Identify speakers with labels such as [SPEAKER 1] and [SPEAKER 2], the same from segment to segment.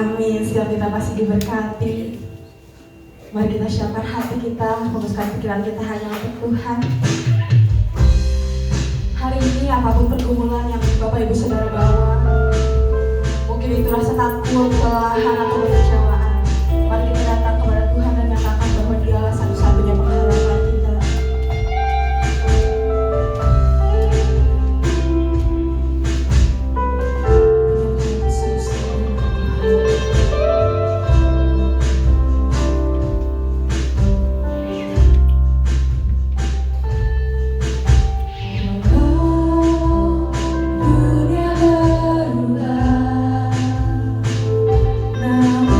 [SPEAKER 1] Amin. Setiap kita pasti diberkati. Mari kita siapkan hati kita, fokuskan pikiran kita hanya untuk Tuhan. Hari ini apapun pergumulan yang Bapak Ibu Saudara bawa, mungkin itu rasa takut, kelelahan atau kekecewaan, mari kita datang kepada Tuhan dan nyatakan bahwa Dialah satu-satunya pengharapan kita. Now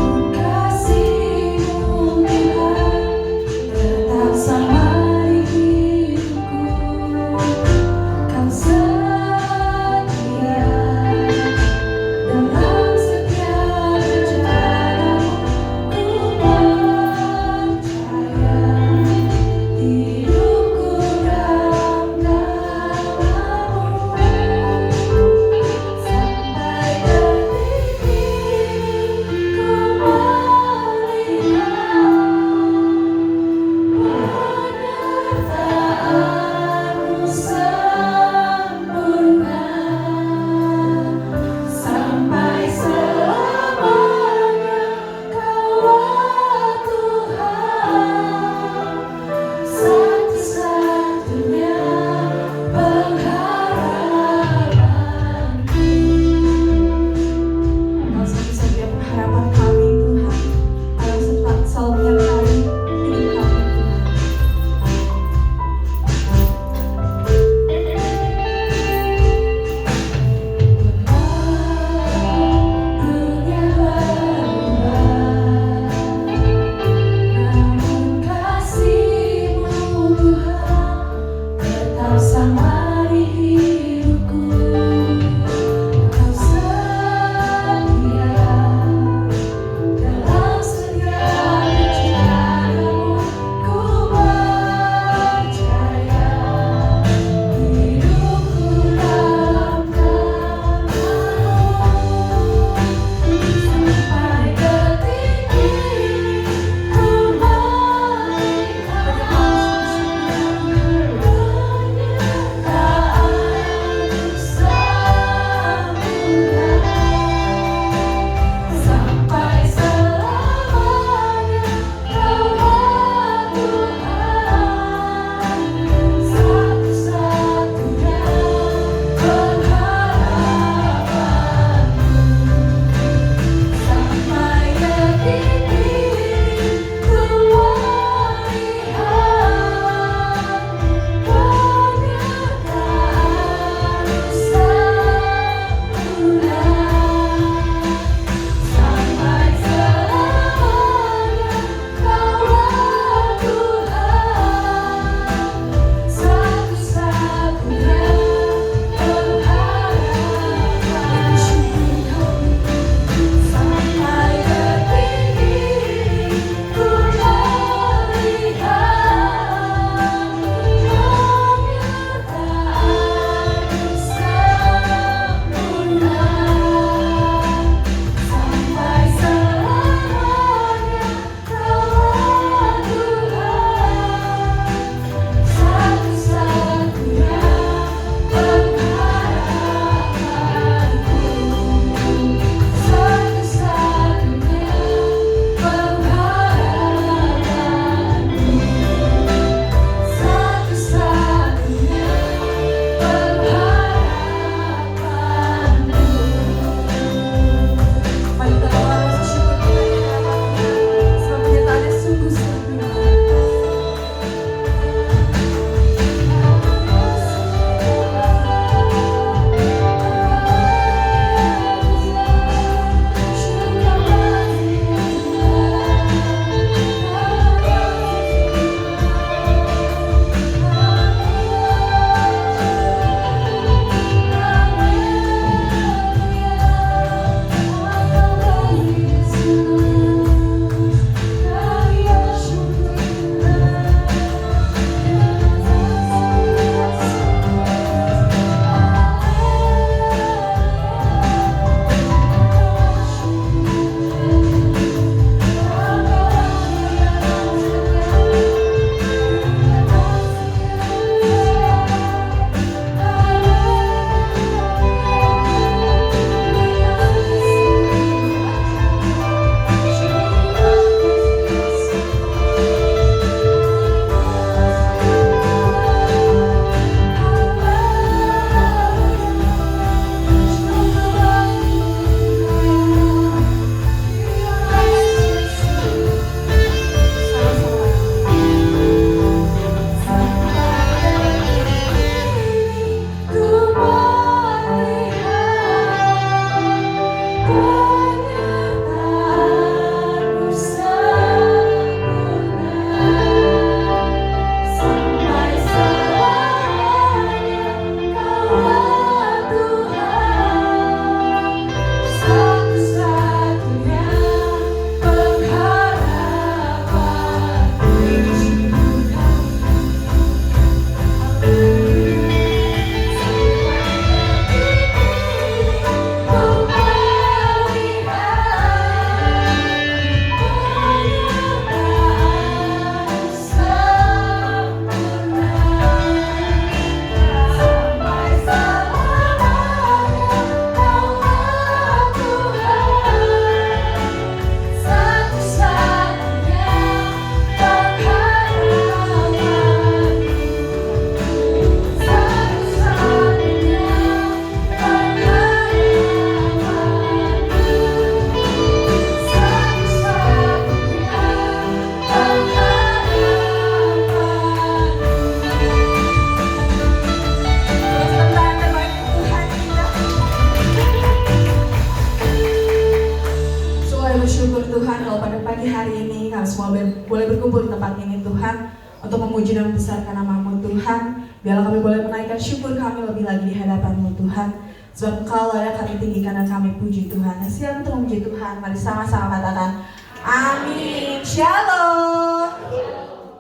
[SPEAKER 1] bersyukur Tuhan kalau pada pagi hari ini kami semua boleh berkumpul di tempat ini Tuhan untuk memuji dan membesarkan nama-Mu Tuhan. Biarlah kami boleh menaikkan syukur kami lebih lagi di hadapan-Mu Tuhan. Sebab Engkau layak kami tinggikan dan kami puji Tuhan. Siap untuk memuji Tuhan. Mari sama-sama katakan amin. Shalom.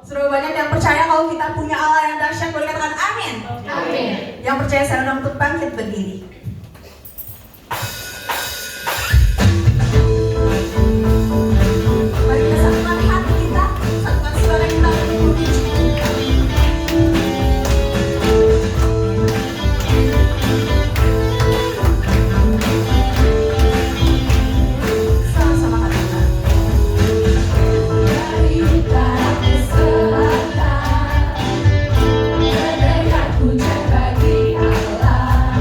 [SPEAKER 1] Sudah banyak yang percaya kalau kita punya Allah yang dahsyat, boleh katakan amin.
[SPEAKER 2] Amin.
[SPEAKER 1] Yang percaya saya undang untuk bangkit berdiri. Mari kita satukan hati kita, satukan suara kita untuk memuji. Sama-sama katakan.
[SPEAKER 2] Dari utara ke selatan, mendengar pujian bagi Allah.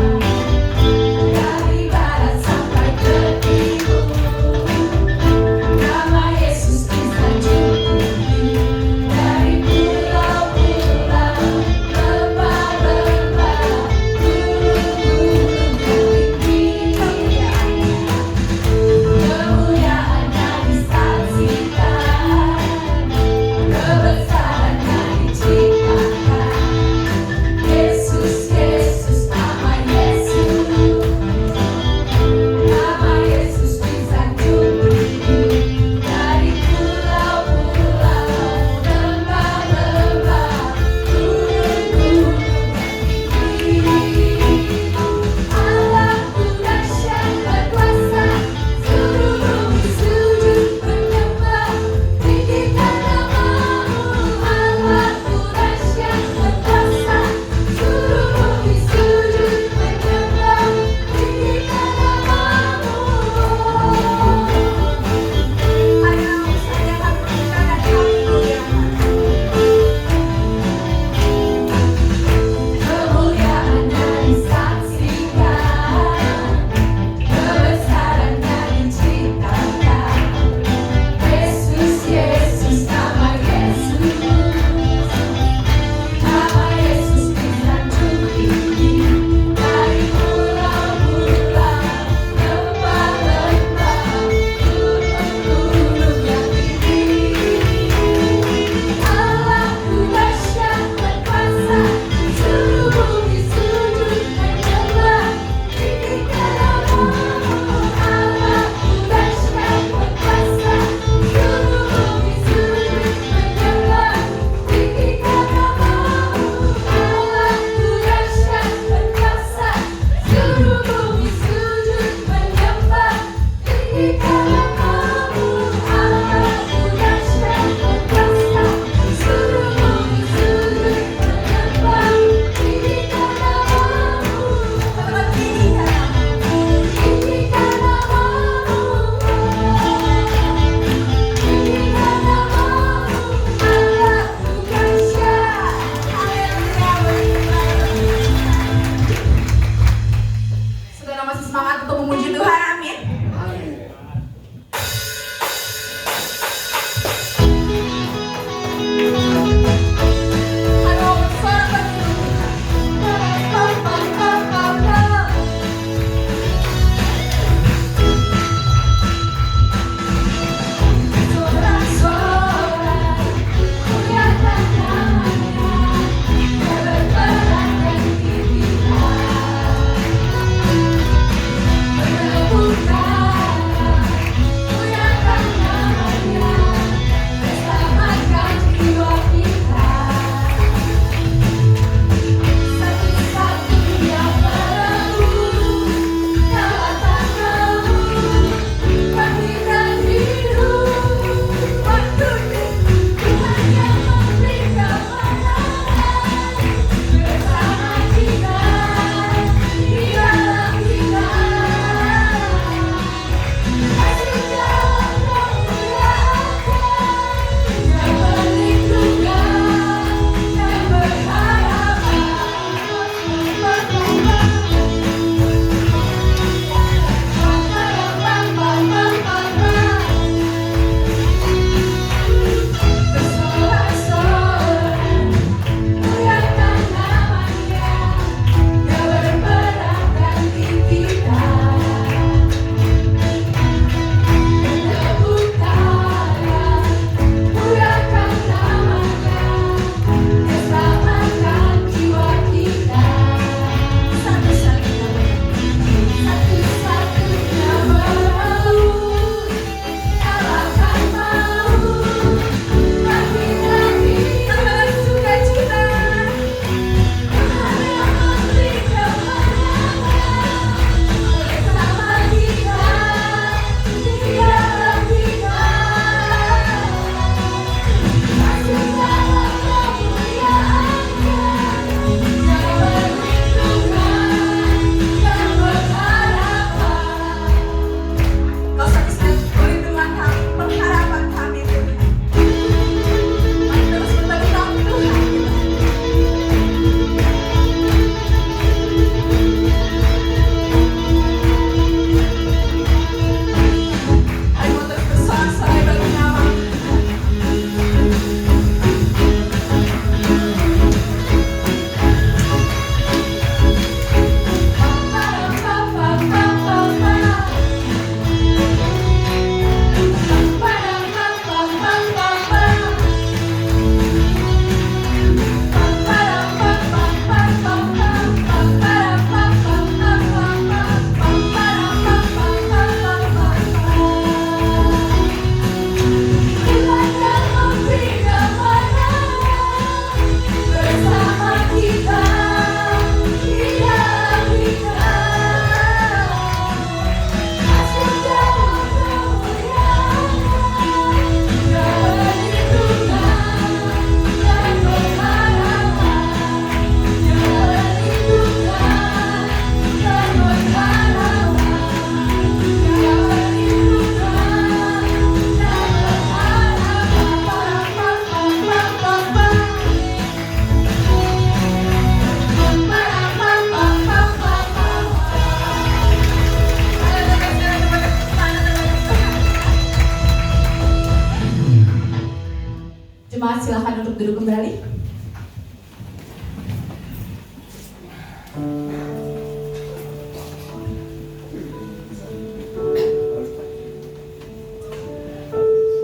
[SPEAKER 1] Jemaat silakan untuk duduk kembali.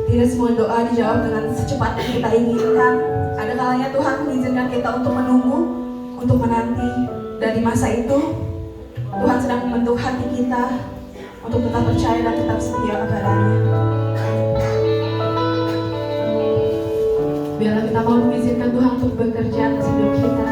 [SPEAKER 1] Tidak semua doa dijawab dengan secepat yang kita inginkan. Ada kalanya Tuhan mengizinkan kita untuk menunggu, untuk menanti. Dan di masa itu Tuhan sedang membentuk hati kita untuk tetap percaya dan tetap setia kepadanya. Biarlah kita mau mengizinkan Tuhan untuk bekerja atas hidup kita.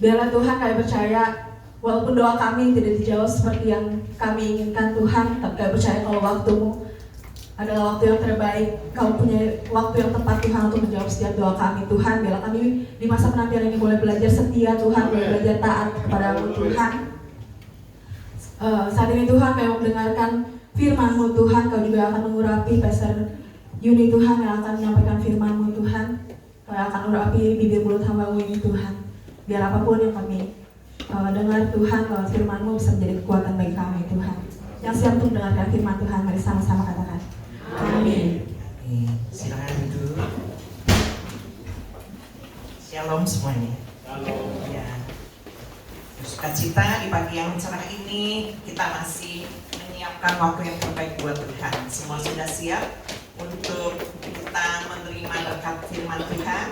[SPEAKER 2] Biarlah Tuhan kami percaya, walaupun doa kami tidak dijawab seperti yang kami inginkan Tuhan, tapi kami percaya kalau waktu-Mu adalah waktu yang terbaik. Kau punya waktu yang tepat Tuhan untuk menjawab setiap doa kami Tuhan. Biarlah kami di masa penantian ini boleh belajar setia Tuhan, boleh belajar taat kepada-Mu Tuhan. Saat ini Tuhan kami mau mendengarkan firman-Mu Tuhan. Kau juga akan mengurapi Pastor Yuni Tuhan yang akan menyampaikan firman-Mu Tuhan. Kau akan mengurapi bibir mulut hamba-Mu ini Tuhan. Biar apapun yang kami dengar Tuhan, kalau firman-Mu bisa menjadi kekuatan bagi kami Tuhan. Yang siap untuk mendengarkan firman Tuhan, mari sama-sama katakan amin.
[SPEAKER 3] Silakan duduk. Shalom semuanya.
[SPEAKER 4] Halo.
[SPEAKER 3] Ya. Sukacita di pagi yang cerah ini kita masih menyiapkan waktu yang terbaik buat Tuhan. Semua sudah siap untuk kita menerima berkat firman Tuhan.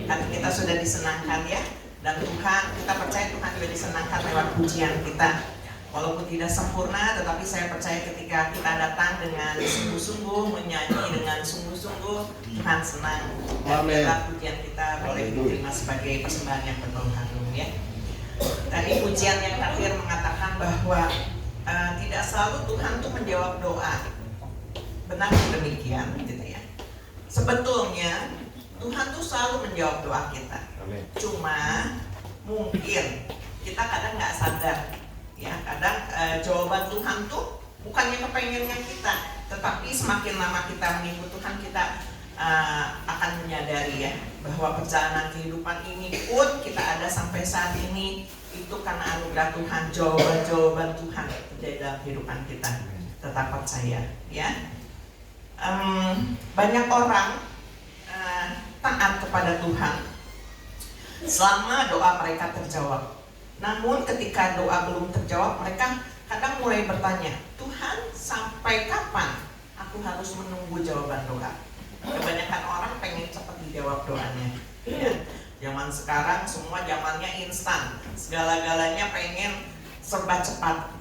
[SPEAKER 3] Hati kita sudah disenangkan ya. Dan Tuhan, kita percaya Tuhan juga disenangkan lewat pujian kita. Walaupun tidak sempurna, tetapi saya percaya ketika kita datang dengan sungguh-sungguh, menyanyi dengan sungguh-sungguh, Tuhan senang. Dan kita pujian kita boleh diterima sebagai persembahan yang penuh harum ya. Tadi pujian yang terakhir mengatakan bahwa tidak selalu Tuhan tuh menjawab doa. Benar demikian gitu ya. Sebetulnya Tuhan tuh selalu menjawab doa kita. Cuma mungkin kita kadang nggak sadar. Ya, kadang jawaban Tuhan tuh bukannya kepengennya kita, tetapi semakin lama kita mengikut Tuhan, kita akan menyadari ya bahwa perjalanan kehidupan ini pun kita ada sampai saat ini itu karena anugerah Tuhan, jawaban Tuhan terjadi dalam kehidupan kita. Tetap percaya ya. Banyak orang taat kepada Tuhan selama doa mereka terjawab. Namun ketika doa belum terjawab, mereka kadang mulai bertanya, Tuhan sampai kapan aku harus menunggu jawaban doa? Kebanyakan orang pengen cepat dijawab doanya ya. Zaman sekarang semua zamannya instan, segala-galanya pengen serba cepat.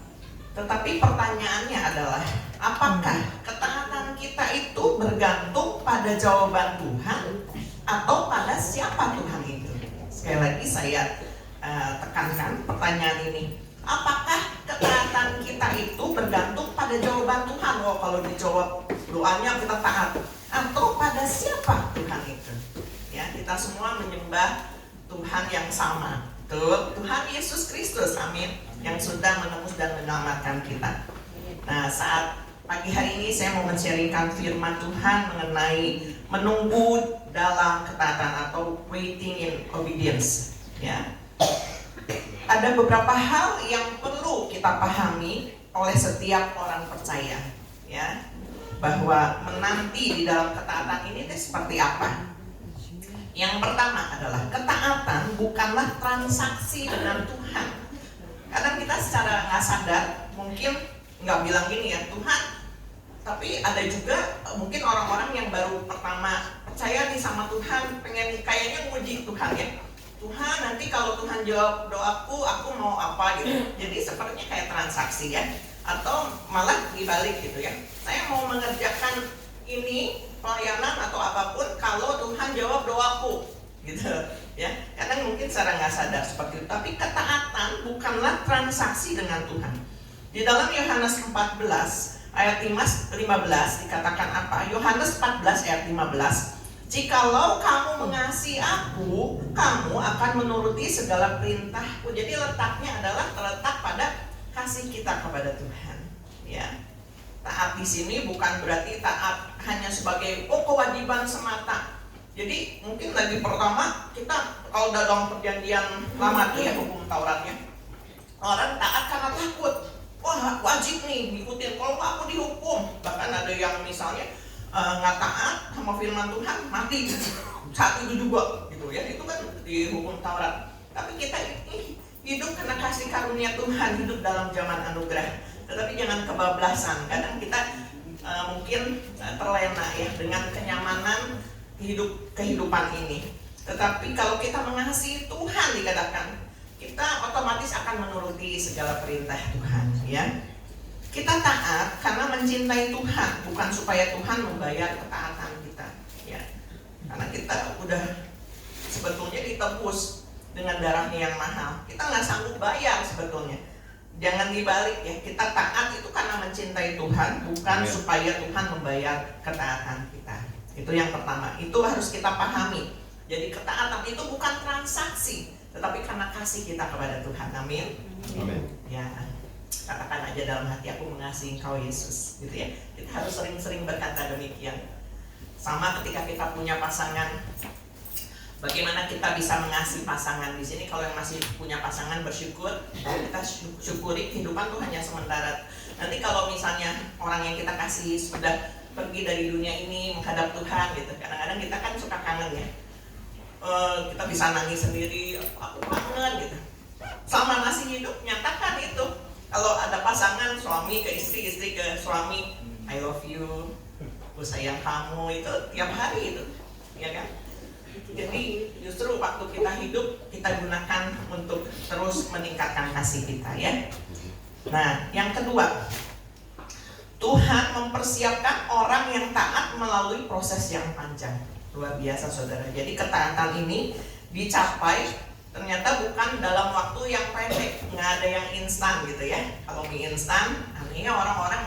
[SPEAKER 3] Tetapi pertanyaannya adalah, apakah ketaatan kita itu bergantung pada jawaban Tuhan atau pada siapa Tuhan itu? Sekali lagi saya tekankan pertanyaan ini. Apakah ketaatan kita itu bergantung pada jawaban Tuhan? Oh, kalau dijawab doanya kita taat. Atau pada siapa Tuhan itu? Ya, kita semua menyembah Tuhan yang sama. Tuhan Yesus Kristus, amin. Yang sudah menebus dan menyelamatkan kita. Nah, saat pagi hari ini saya mau men-sharingkan firman Tuhan mengenai menunggu dalam ketaatan atau waiting in obedience. Ya. Ada beberapa hal yang perlu kita pahami oleh setiap orang percaya, ya, bahwa menanti di dalam ketaatan ini seperti apa. Yang pertama adalah ketaatan bukanlah transaksi dengan Tuhan. Kadang kita secara nggak sadar mungkin nggak bilang gini ya, Tuhan. Tapi ada juga mungkin orang-orang yang baru pertama percaya nih sama Tuhan, pengen kayaknya nguji Tuhan ya. Tuhan, nanti kalau Tuhan jawab doaku, aku mau apa gitu. Jadi sepertinya kayak transaksi ya. Atau malah dibalik gitu ya. Saya mau mengerjakan ini, pelayanan atau apapun kalau Tuhan jawab doaku gitu ya. Kadang mungkin secara nggak sadar seperti itu. Tapi ketaatan bukanlah transaksi dengan Tuhan. Di dalam Yohanes 14 ayat 15 dikatakan apa? Yohanes 14 ayat 15. Jikalau kamu mengasihi aku, kamu akan menuruti segala perintahku. Jadi letaknya adalah terletak pada kasih kita kepada Tuhan. Ya, taat di sini bukan berarti taat hanya sebagai kewajiban semata. Jadi mungkin lagi pertama kita kalau dalam perjanjian lama itu ya hukum Tauratnya, orang taat karena takut. Wah wajib nih ngikutin, kalau nggak aku dihukum. Bahkan ada yang misalnya nggak taat sama firman Tuhan mati saat itu juga gitu ya, itu kan di hukum Taurat. Tapi kita ini hidup karena kasih karunia Tuhan, hidup dalam zaman anugerah. Tetapi jangan kebablasan. Kadang kita mungkin terlena ya dengan kenyamanan kehidupan ini. Tetapi kalau kita mengasihi Tuhan dikatakan, kita otomatis akan menuruti segala perintah Tuhan ya. Kita taat karena mencintai Tuhan, bukan supaya Tuhan membayar ketaatan kita ya. Karena kita udah sebetulnya ditebus dengan darahnya yang mahal. Kita nggak sanggup bayar sebetulnya. Jangan dibalik ya, kita taat itu karena mencintai Tuhan, bukan supaya Tuhan membayar ketaatan kita. Itu yang pertama, itu harus kita pahami. Jadi ketaatan itu bukan transaksi, tetapi karena kasih kita kepada Tuhan. Amin.
[SPEAKER 4] Amin.
[SPEAKER 3] Ya. katakan aja dalam hati, aku mengasihi Engkau Yesus, gitu ya. Kita harus sering-sering berkata demikian. Sama ketika kita punya pasangan, bagaimana kita bisa mengasihi pasangan. Di sini kalau yang masih punya pasangan, bersyukur, kita syukuri kehidupan tuh hanya sementara. Nanti kalau misalnya orang yang kita kasih sudah pergi dari dunia ini menghadap Tuhan gitu, kadang-kadang kita kan suka kangen ya. Kita bisa nangis sendiri, aku kangen gitu. Sama masih hidup, nyatakan itu. Kalau ada pasangan, suami ke istri, istri ke suami, I love you, aku sayang kamu, itu tiap hari itu, ya kan? Jadi justru waktu kita hidup, kita gunakan untuk terus meningkatkan kasih kita ya. Nah, yang kedua, Tuhan mempersiapkan orang yang taat melalui proses yang panjang. Luar biasa saudara. Jadi ketaatan ini dicapai ternyata bukan dalam waktu yang pendek. Nggak ada yang instan gitu ya. Kalau mie instan, artinya orang-orang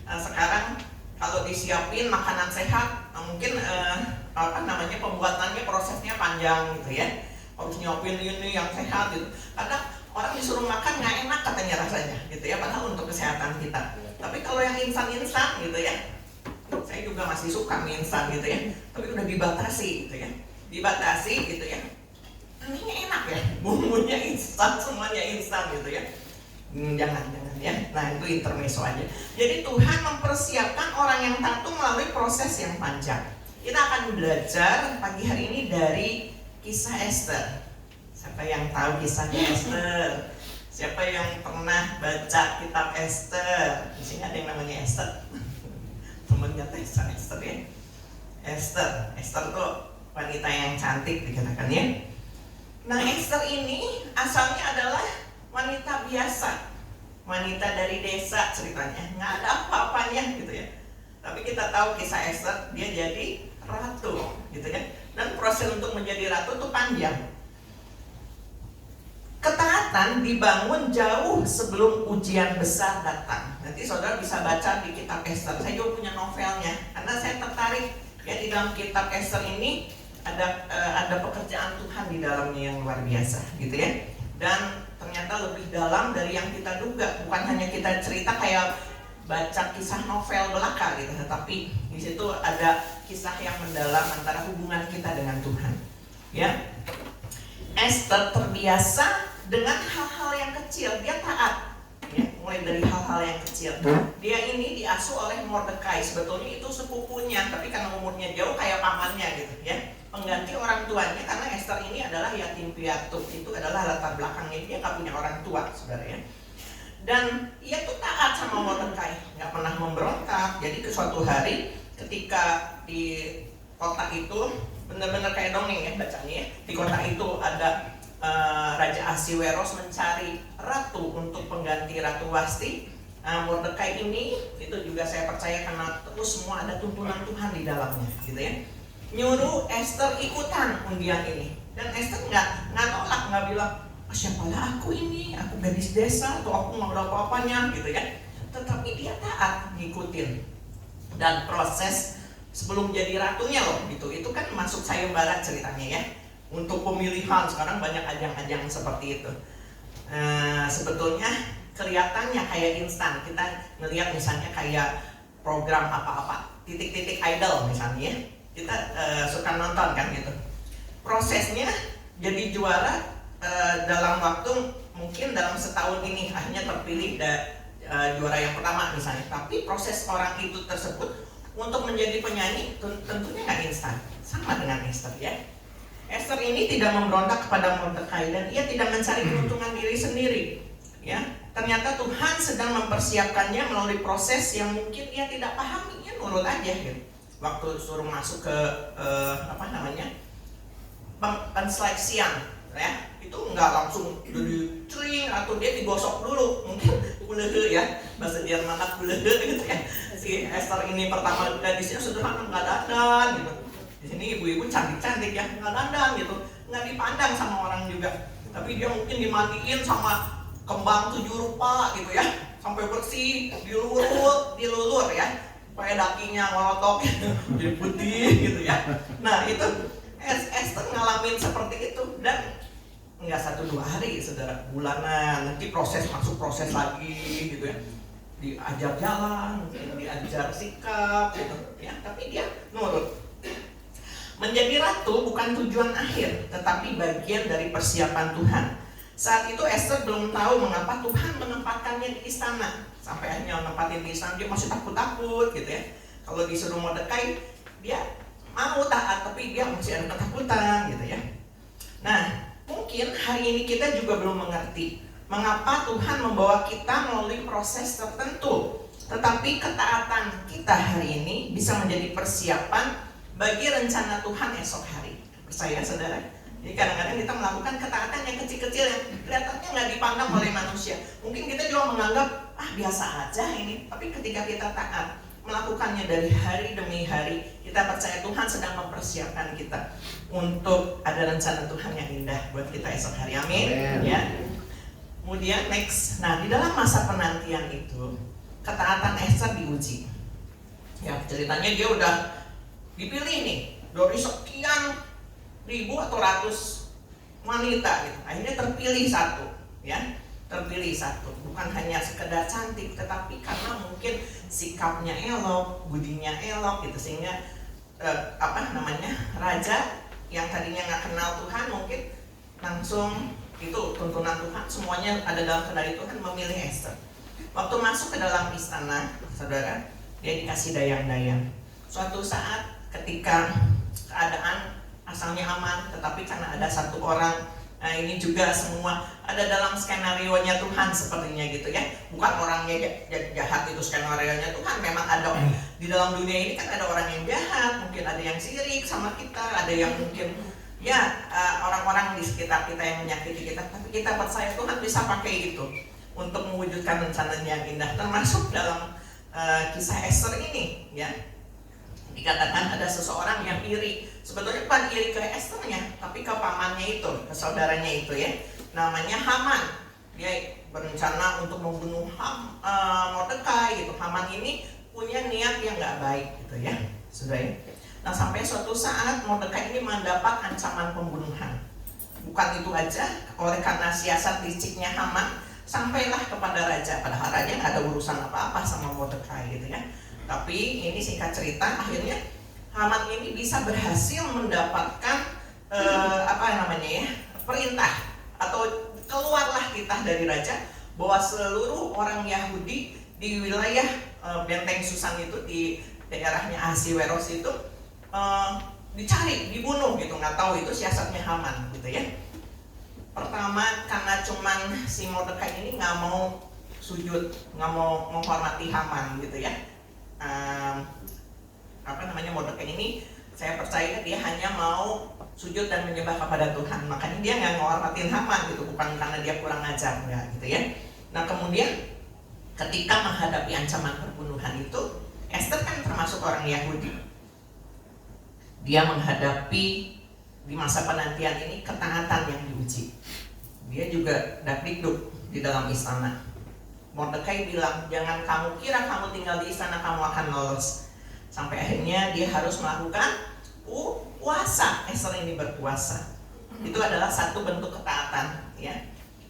[SPEAKER 3] sekarang kalau disiapin makanan sehat, mungkin pembuatannya prosesnya panjang gitu ya. Harus nyiapin ini yang sehat gitu. Kadang orang disuruh makan nggak enak katanya rasanya gitu ya, padahal untuk kesehatan kita. Tapi kalau yang instan gitu ya, saya juga masih suka mie instan gitu ya, tapi udah dibatasi gitu ya, gitu ya. Ini enak ya, bumbunya instan, semuanya instan gitu ya. Jangan ya. Nah itu intermezzo aja. Jadi Tuhan mempersiapkan orang yang taat melalui proses yang panjang. Kita akan belajar pagi hari ini dari kisah Esther. Siapa yang tahu kisahnya Esther? Siapa yang pernah baca kitab Esther? Di sini ada yang namanya Esther. Temennya Esther ya. Esther tuh wanita yang cantik dikatakan ya. Nah Esther ini asalnya adalah wanita biasa, wanita dari desa ceritanya, nggak ada apa-apanya gitu ya. Tapi kita tahu kisah Esther, dia jadi ratu gitu ya. Dan proses untuk menjadi ratu itu panjang. Ketaatan dibangun jauh sebelum ujian besar datang. Nanti saudara bisa baca di kitab Esther. Saya juga punya novelnya, karena saya tertarik ya di dalam kitab Esther ini ada pekerjaan Tuhan di dalamnya yang luar biasa, gitu ya. Dan ternyata lebih dalam dari yang kita duga. Bukan hanya kita cerita kayak baca kisah novel belaka gitu, tetapi di situ ada kisah yang mendalam antara hubungan kita dengan Tuhan. Ya, Esther terbiasa dengan hal-hal yang kecil, dia taat ya, mulai dari hal-hal yang kecil. Dia ini diasuh oleh Mordekai, sebetulnya itu sepupunya, tapi karena umurnya jauh kayak pamannya gitu ya, pengganti orang tuanya, karena Esther ini adalah yatim piatu. Itu adalah latar belakangnya, dia nggak punya orang tua saudara ya. Dan ia tuh taat sama Mordekai, nggak pernah memberontak. Jadi ke suatu hari ketika di kota itu, benar-benar kayak dongeng ya bacanya ya, di kota itu ada Raja Ahasiweros mencari ratu untuk pengganti Ratu Wasti. Mordekai ini itu juga saya percaya karena terus semua ada tuntunan Tuhan di dalamnya gitu ya, nyuruh Esther ikutan undian ini. Dan Esther nggak nolak, nggak bilang siapalah aku ini, aku gadis desa atau aku nggak ada apa-apanya gitu ya. Tetapi dia taat ngikutin. Dan proses sebelum jadi ratunya loh gitu, itu kan masuk sayembara ceritanya ya. Untuk pemilihan, sekarang banyak ajang-ajang seperti itu. Sebetulnya kelihatannya kayak instan. Kita ngelihat misalnya kayak program apa-apa, titik-titik idol misalnya, kita suka nonton kan gitu. Prosesnya jadi juara dalam waktu mungkin dalam setahun ini akhirnya terpilih juara yang pertama misalnya. Tapi proses orang itu tersebut untuk menjadi penyanyi tentunya nggak instan. Sama dengan Esther ya. Esther ini tidak memberontak kepada Mordekai dan ia tidak mencari keuntungan diri sendiri. Ya, ternyata Tuhan sedang mempersiapkannya melalui proses yang mungkin ia tidak pahami, ya nurut aja gitu. Waktu suruh masuk ke penseleksian, ya itu nggak langsung jadi cering atau dia digosok dulu, mungkin kulehe ya bahasa Jerman kulehe gitu ya. Si Esther ini pertama gadisnya sederhana, nggak dandan gitu. Di sini ibu-ibu cantik-cantik ya, nggak dandan gitu, nggak dipandang sama orang juga. Tapi dia mungkin dimandiin sama kembang 7 rupa gitu ya, sampai bersih, dilulur ya, supaya dagingnya ngolotok jadi putih gitu ya. Nah itu Esther ngalamin seperti itu. Dan Enggak 1-2 hari, saudara, bulanan. Nanti masuk proses lagi gitu ya. Diajar jalan, mungkin diajar sikap gitu ya, tapi dia nurut. Menjadi ratu bukan tujuan akhir, tetapi bagian dari persiapan Tuhan. Saat itu Esther belum tahu mengapa Tuhan menempatkannya di istana. Sampai akhirnya menempatin di istana, dia masih takut-takut gitu ya. Kalau disuruh Mordekai, dia mau taat, tapi dia masih ada ketakutan gitu ya. Nah, mungkin hari ini kita juga belum mengerti mengapa Tuhan membawa kita melalui proses tertentu. Tetapi ketaatan kita hari ini bisa menjadi persiapan bagi rencana Tuhan esok hari. Percaya saudara? Jadi kadang-kadang kita melakukan ketaatan yang kecil-kecil yang kelihatannya nggak dipandang oleh manusia. Mungkin kita juga menganggap, biasa aja ini. Tapi ketika kita taat, melakukannya dari hari demi hari, kita percaya Tuhan sedang mempersiapkan kita untuk ada rencana Tuhan yang indah buat kita esok hari. Amin. Ya. Kemudian next, nah di dalam masa penantian itu, ketaatan Esther diuji. Ya ceritanya dia udah dipilih nih dari sekian ribu atau ratus wanita gitu. Akhirnya terpilih satu, ya. Terpilih satu, bukan hanya sekedar cantik, tetapi karena mungkin sikapnya elok, budinya elok gitu, sehingga raja yang tadinya nggak kenal Tuhan mungkin langsung itu tuntunan Tuhan, semuanya ada dalam kendali Tuhan, memilih Esther. Waktu masuk ke dalam istana, saudara, dia dikasih dayang-dayang. Suatu saat ketika keadaan asalnya aman, tetapi karena ada satu orang, nah ini juga semua ada dalam skenario-nya Tuhan sepertinya gitu ya. Bukan orangnya jahat itu skenario-nya Tuhan, memang ada di dalam dunia ini kan ada orang yang jahat, mungkin ada yang sirik sama kita, ada yang mungkin orang-orang di sekitar kita yang menyakiti kita, tapi kita percaya Tuhan bisa pakai itu untuk mewujudkan rencananya yang indah, termasuk dalam kisah Esther ini ya. Dikatakan ada seseorang yang iri, sebetulnya bukan iri ke Esthernya, tapi ke pamannya itu, ke saudaranya itu ya, namanya Haman. Dia berencana untuk membunuh Mordekai gitu. Haman ini punya niat yang nggak baik gitu ya, saudara. Nah sampai suatu saat Mordekai ini mendapat ancaman pembunuhan. Bukan itu aja, oleh karena siasat liciknya Haman, sampailah kepada raja. Padahal raja nggak ada urusan apa-apa sama Mordekai gitu ya. Tapi ini singkat cerita, akhirnya Haman ini bisa berhasil mendapatkan perintah atau keluarlah titah dari raja bahwa seluruh orang Yahudi di wilayah benteng Susan itu di daerahnya Ahasiweros itu dicari, dibunuh gitu. Nggak tahu itu siasatnya Haman gitu ya. Pertama karena cuman si Mordekai ini nggak mau sujud, nggak mau menghormati Haman gitu ya. Mordekai ini saya percaya dia hanya mau sujud dan menyembah kepada Tuhan, makanya dia nggak menghormatin Haman gitu, bukan karena dia kurang ajar enggak gitu ya. Nah kemudian ketika menghadapi ancaman pembunuhan itu, Esther kan termasuk orang Yahudi. Dia menghadapi di masa penantian ini ketaatan yang diuji. Dia juga dakdikduk di dalam istana. Mordekai bilang, jangan kamu kira kamu tinggal di istana kamu akan lolos. Sampai akhirnya dia harus melakukan puasa. Esther ini berpuasa. Itu adalah satu bentuk ketaatan ya.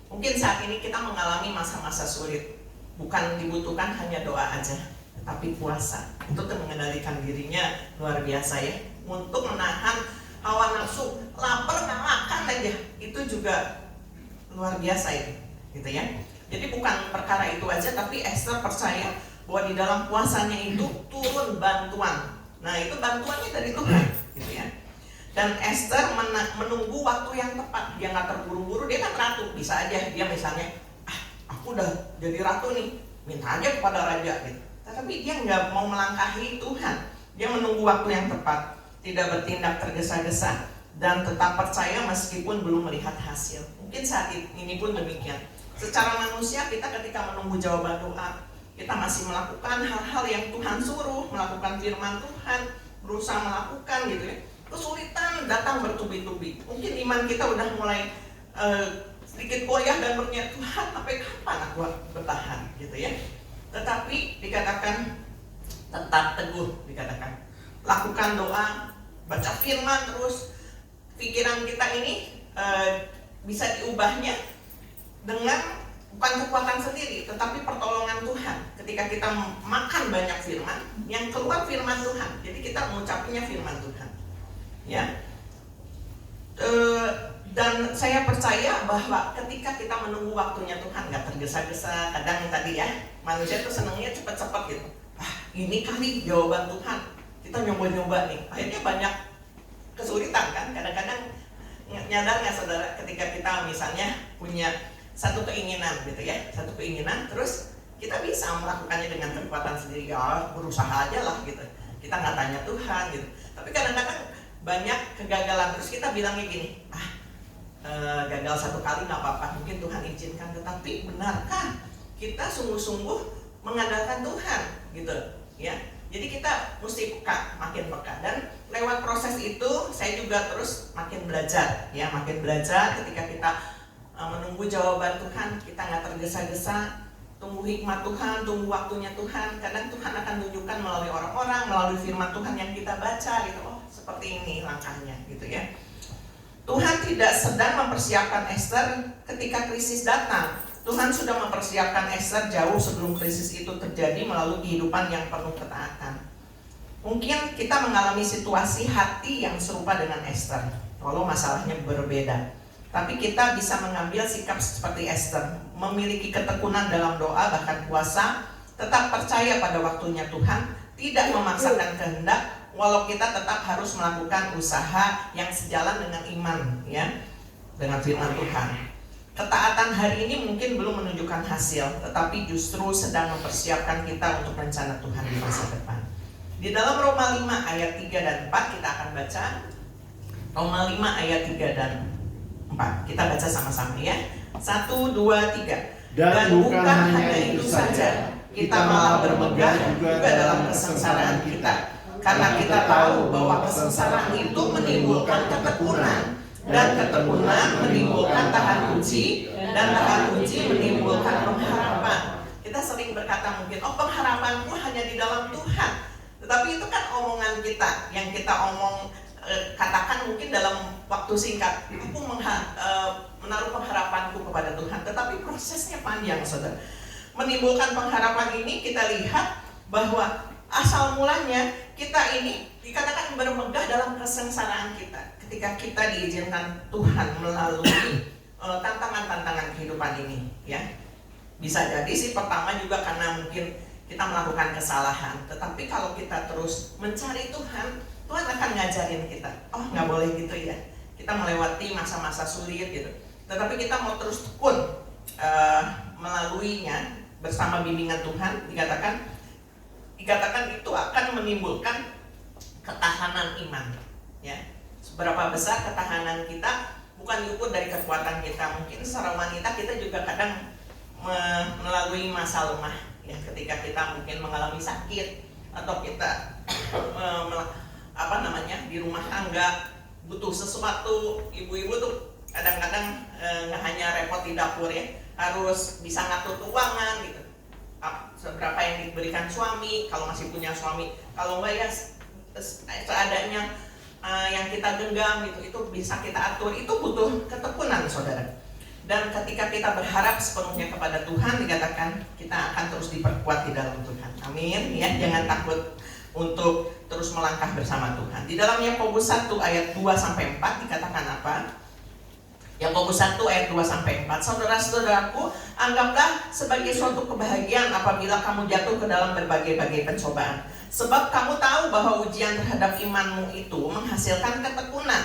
[SPEAKER 3] Mungkin saat ini kita mengalami masa-masa sulit. Bukan dibutuhkan hanya doa aja, tetapi puasa. Untuk mengendalikan dirinya luar biasa ya. Untuk menahan hawa nafsu, lapar nggak makan aja. Itu juga luar biasa itu, gitu ya. Jadi bukan perkara itu aja, tapi Esther percaya bahwa di dalam puasanya itu turun bantuan. Nah itu bantuannya dari Tuhan, gitu ya. Dan Esther menunggu waktu yang tepat. Dia nggak terburu-buru, dia kan ratu. Bisa aja dia misalnya, aku udah jadi ratu nih, minta aja kepada raja gitu. Tetapi dia nggak mau melangkahi Tuhan. Dia menunggu waktu yang tepat, tidak bertindak tergesa-gesa, dan tetap percaya meskipun belum melihat hasil. Mungkin saat ini pun demikian. Secara manusia kita ketika menunggu jawaban doa, kita masih melakukan hal-hal yang Tuhan suruh, melakukan firman Tuhan, berusaha melakukan gitu ya. Kesulitan datang bertubi-tubi. Mungkin iman kita udah mulai sedikit goyah dan berniat, Tuhan sampai kapan aku bertahan gitu ya. Tetapi dikatakan tetap teguh, dikatakan lakukan doa, baca firman terus. Pikiran kita ini bisa diubahnya dengan bukan kekuatan sendiri, tetapi pertolongan Tuhan. Ketika kita makan banyak firman, yang keluar firman Tuhan. Jadi kita mengucapnya firman Tuhan. Ya. Dan saya percaya bahwa ketika kita menunggu waktunya Tuhan, nggak tergesa-gesa. Kadang tadi ya, manusia tuh senangnya cepat-cepat gitu. Ini kali jawaban Tuhan. Kita nyoba-nyoba nih. Akhirnya banyak kesulitan kan. Kadang-kadang nyadar nggak saudara, ketika kita misalnya punya satu keinginan gitu ya, satu keinginan, terus kita bisa melakukannya dengan kekuatan sendiri. Ya berusaha aja lah gitu. Kita nggak tanya Tuhan gitu. Tapi kadang-kadang banyak kegagalan, terus kita bilangnya gini, gagal satu kali nggak apa-apa, mungkin Tuhan izinkan. Tetapi benarkah kita sungguh-sungguh mengandalkan Tuhan gitu ya? Jadi kita mesti peka, makin peka. Dan lewat proses itu saya juga terus makin belajar ya, makin belajar. Ketika kita menunggu jawaban Tuhan, kita nggak tergesa-gesa, tunggu hikmat Tuhan, tunggu waktunya Tuhan. Kadang Tuhan akan tunjukkan melalui orang-orang, melalui firman Tuhan yang kita baca gitu. Oh seperti ini langkahnya gitu ya. Tuhan tidak sedang mempersiapkan Esther ketika krisis datang. Tuhan sudah mempersiapkan Esther jauh sebelum krisis itu terjadi melalui kehidupan yang penuh ketaatan. Mungkin kita mengalami situasi hati yang serupa dengan Esther, walau masalahnya berbeda. Tapi kita bisa mengambil sikap seperti Esther, memiliki ketekunan dalam doa bahkan puasa, tetap percaya pada waktunya Tuhan, tidak memaksakan kehendak, walau kita tetap harus melakukan usaha yang sejalan dengan iman ya, dengan firman Tuhan. Ketaatan hari ini mungkin belum menunjukkan hasil, tetapi justru sedang mempersiapkan kita untuk rencana Tuhan di masa depan. Di dalam Roma 5 ayat 3 dan 4 kita akan baca. Roma 5 ayat 3 dan 4. Kita baca sama-sama ya. 1, 2, 3. Dan bukan hanya itu saja, kita malah bermegah juga dalam kesengsaraan kita. Karena kita tahu bahwa kesengsaraan itu menimbulkan ketekunan, dan ketekunan menimbulkan tahan uji, dan tahan uji menimbulkan pengharapan. Kita sering berkata mungkin, oh pengharapanku hanya di dalam Tuhan. Tetapi itu kan omongan kita, yang kita katakan mungkin dalam waktu singkat. Aku menaruh pengharapanku kepada Tuhan. Tetapi prosesnya panjang saudara. Menimbulkan pengharapan ini kita lihat bahwa asal mulanya kita ini dikatakan bermegah dalam kesengsaraan kita. Ketika kita diizinkan Tuhan melalui tantangan-tantangan kehidupan ini ya. Bisa jadi sih pertama juga karena mungkin kita melakukan kesalahan. Tetapi kalau kita terus mencari Tuhan, Tuhan akan ngajarin kita. Oh nggak boleh gitu ya. Kita melewati masa-masa sulit gitu. Tetapi kita mau terus tekun melaluinya bersama bimbingan Tuhan. Dikatakan itu akan menimbulkan ketahanan iman ya. Seberapa besar ketahanan kita bukan diukur dari kekuatan kita. Mungkin secara wanita kita juga kadang melalui masa lemah ya, ketika kita mungkin mengalami sakit atau kita di rumah tangga butuh sesuatu. Ibu-ibu tuh kadang-kadang nggak hanya repot di dapur ya, harus bisa ngatur keuangan gitu. Seberapa yang diberikan suami, kalau masih punya suami, kalau enggak ya seadanya yang kita genggam gitu, itu bisa kita atur. Itu butuh ketekunan saudara. Dan ketika kita berharap sepenuhnya kepada Tuhan, dikatakan kita akan terus diperkuat di dalam Tuhan. Amin ya, jangan takut untuk terus melangkah bersama Tuhan. Di dalam Yakobus 1 ayat 2-4 dikatakan apa? Yakobus 1 ayat 2-4. Saudara-saudaraku, anggaplah sebagai suatu kebahagiaan apabila kamu jatuh ke dalam berbagai-bagai pencobaan. Sebab kamu tahu bahwa ujian terhadap imanmu itu menghasilkan ketekunan.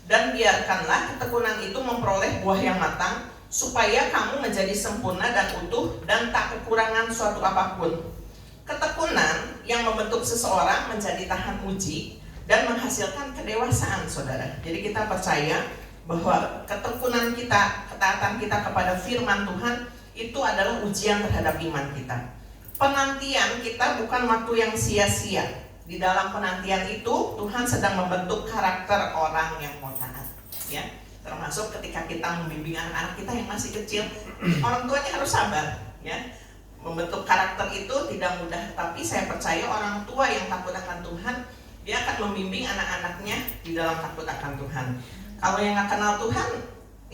[SPEAKER 3] Dan biarkanlah ketekunan itu memperoleh buah yang matang, supaya kamu menjadi sempurna dan utuh dan tak kekurangan suatu apapun. Ketekunan yang membentuk seseorang menjadi tahan uji dan menghasilkan kedewasaan saudara. Jadi kita percaya bahwa ketekunan kita, ketaatan kita kepada firman Tuhan itu adalah ujian terhadap iman kita. Penantian kita bukan waktu yang sia-sia. Di dalam penantian itu Tuhan sedang membentuk karakter orang yang mau taat ya. Termasuk ketika kita membimbing anak-anak kita yang masih kecil, orang tuanya harus sabar ya. Membentuk karakter itu tidak mudah, tapi saya percaya orang tua yang takut akan Tuhan, dia akan membimbing anak-anaknya di dalam takut akan Tuhan. Kalau yang nggak kenal Tuhan,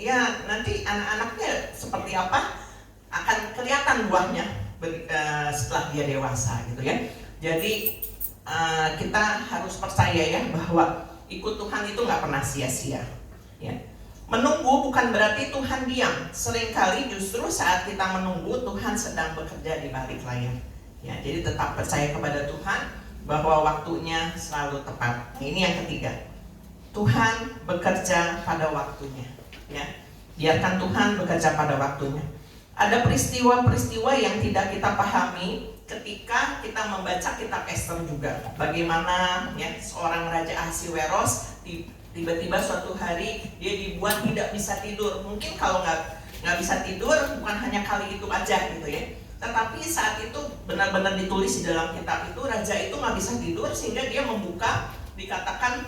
[SPEAKER 3] ya nanti anak-anaknya seperti apa akan kelihatan buahnya setelah dia dewasa gitu ya. Jadi kita harus percaya ya bahwa ikut Tuhan itu nggak pernah sia-sia ya. Menunggu bukan berarti Tuhan diam. Seringkali justru saat kita menunggu, Tuhan sedang bekerja di balik layar ya. Jadi tetap percaya kepada Tuhan bahwa waktunya selalu tepat. Nah, ini yang ketiga, Tuhan bekerja pada waktunya ya. Biarkan Tuhan bekerja pada waktunya. Ada peristiwa-peristiwa yang tidak kita pahami ketika kita membaca kitab Ester juga. Bagaimana ya seorang Raja Ahasiweros tiba-tiba suatu hari dia dibuat tidak bisa tidur. Mungkin kalau nggak bisa tidur bukan hanya kali itu aja gitu ya. Tetapi saat itu benar-benar ditulis di dalam kitab itu, raja itu nggak bisa tidur sehingga dia membuka, dikatakan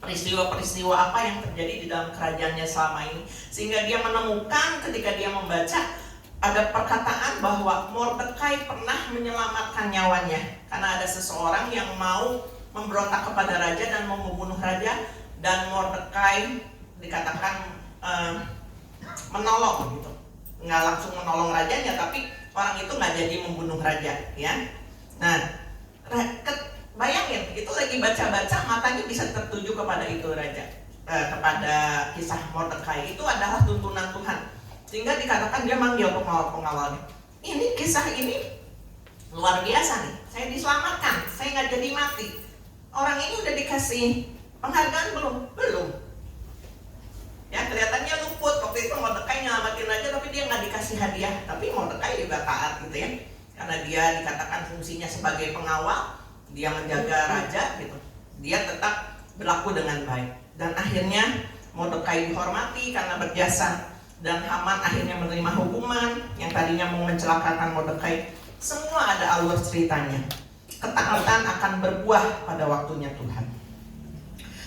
[SPEAKER 3] peristiwa-peristiwa apa yang terjadi di dalam kerajaannya selama ini. Sehingga dia menemukan ketika dia membaca ada perkataan bahwa Mordekai pernah menyelamatkan nyawanya karena ada seseorang yang mau memberontak kepada raja dan mau membunuh raja, dan Mordekai dikatakan menolong gitu. Nggak langsung menolong rajanya, tapi orang itu nggak jadi membunuh raja ya. Nah, bayangin itu lagi baca-baca matanya bisa tertuju kepada itu raja, kepada kisah Mordekai. Itu adalah tuntunan Tuhan, sehingga dikatakan dia manggil pengawal-pengawalnya. Ini kisah ini luar biasa nih, saya diselamatkan, saya nggak jadi mati. Orang ini udah dikasih penghargaan belum? Belum. Ya kelihatannya luput. Waktu itu Mordekai nyelamatin raja tapi dia nggak dikasih hadiah. Tapi Mordekai juga taat gitu ya, karena dia dikatakan fungsinya sebagai pengawal, dia menjaga raja gitu. Dia tetap berlaku dengan baik. Dan akhirnya Mordekai dihormati karena berjasa. Dan Haman akhirnya menerima hukuman yang tadinya mau mencelakakan Mordekai. Semua ada alur ceritanya. Ketaatan akan berbuah pada waktunya Tuhan.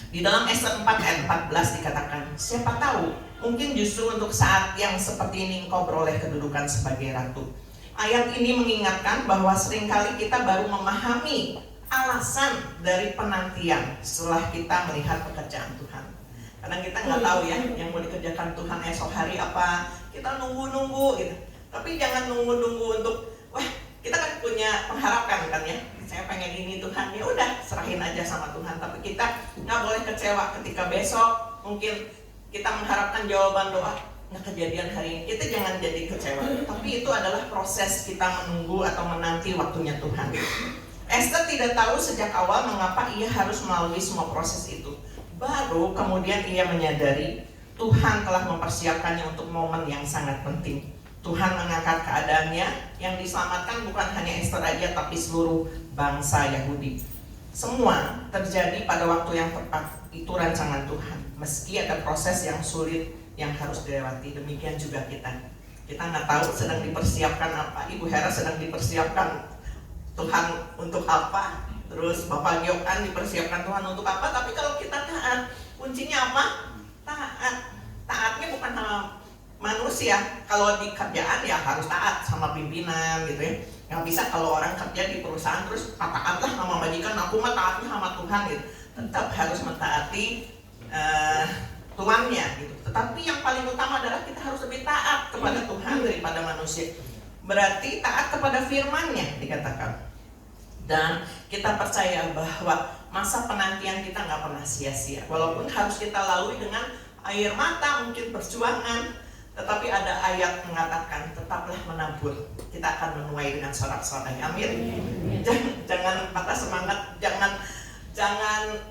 [SPEAKER 3] Di dalam Ester 4 ayat 14 dikatakan, siapa tahu mungkin justru untuk saat yang seperti ini engkau beroleh kedudukan sebagai ratu. Ayat ini mengingatkan bahwa seringkali kita baru memahami alasan dari penantian setelah kita melihat pekerjaan Tuhan. Karena kita nggak tahu ya yang mau dikerjakan Tuhan esok hari apa. Kita nunggu-nunggu gitu. Tapi jangan nunggu-nunggu untuk wah kita kan punya pengharapan kan ya. Saya pengen ini Tuhan, ya udah serahin aja sama Tuhan. Tapi kita nggak boleh kecewa ketika besok mungkin kita mengharapkan jawaban doa nggak kejadian hari ini. Kita jangan jadi kecewa. Tapi itu adalah proses kita menunggu atau menanti waktunya Tuhan. Esther tidak tahu sejak awal mengapa ia harus melalui semua proses itu. Baru kemudian ia menyadari Tuhan telah mempersiapkannya untuk momen yang sangat penting. Tuhan mengangkat keadaannya, yang diselamatkan bukan hanya Esther aja tapi seluruh bangsa Yahudi. Semua terjadi pada waktu yang tepat, itu rancangan Tuhan. Meski ada proses yang sulit yang harus dilewati, demikian juga kita. Kita nggak tahu sedang dipersiapkan apa. Ibu Hera sedang dipersiapkan Tuhan untuk apa, terus Bapak Giokan dipersiapkan Tuhan untuk apa. Tapi kalau kita taat, kuncinya apa? Taat. Taatnya bukan sama manusia. Kalau di kerjaan ya harus taat sama pimpinan gitu ya. Nggak bisa kalau orang kerja di perusahaan terus taatlah sama majikan, aku mah taatnya sama Tuhan gitu. Tetap harus mentaati tuannya gitu. Tetapi yang paling utama adalah kita harus lebih taat kepada Tuhan daripada manusia. Berarti taat kepada firman-Nya dikatakan. Dan kita percaya bahwa masa penantian kita nggak pernah sia-sia. Walaupun harus kita lalui dengan air mata, mungkin perjuangan. Tetapi ada ayat mengatakan tetaplah menabur, kita akan menuai dengan sorak-sorai. Amin. Jangan patah semangat, jangan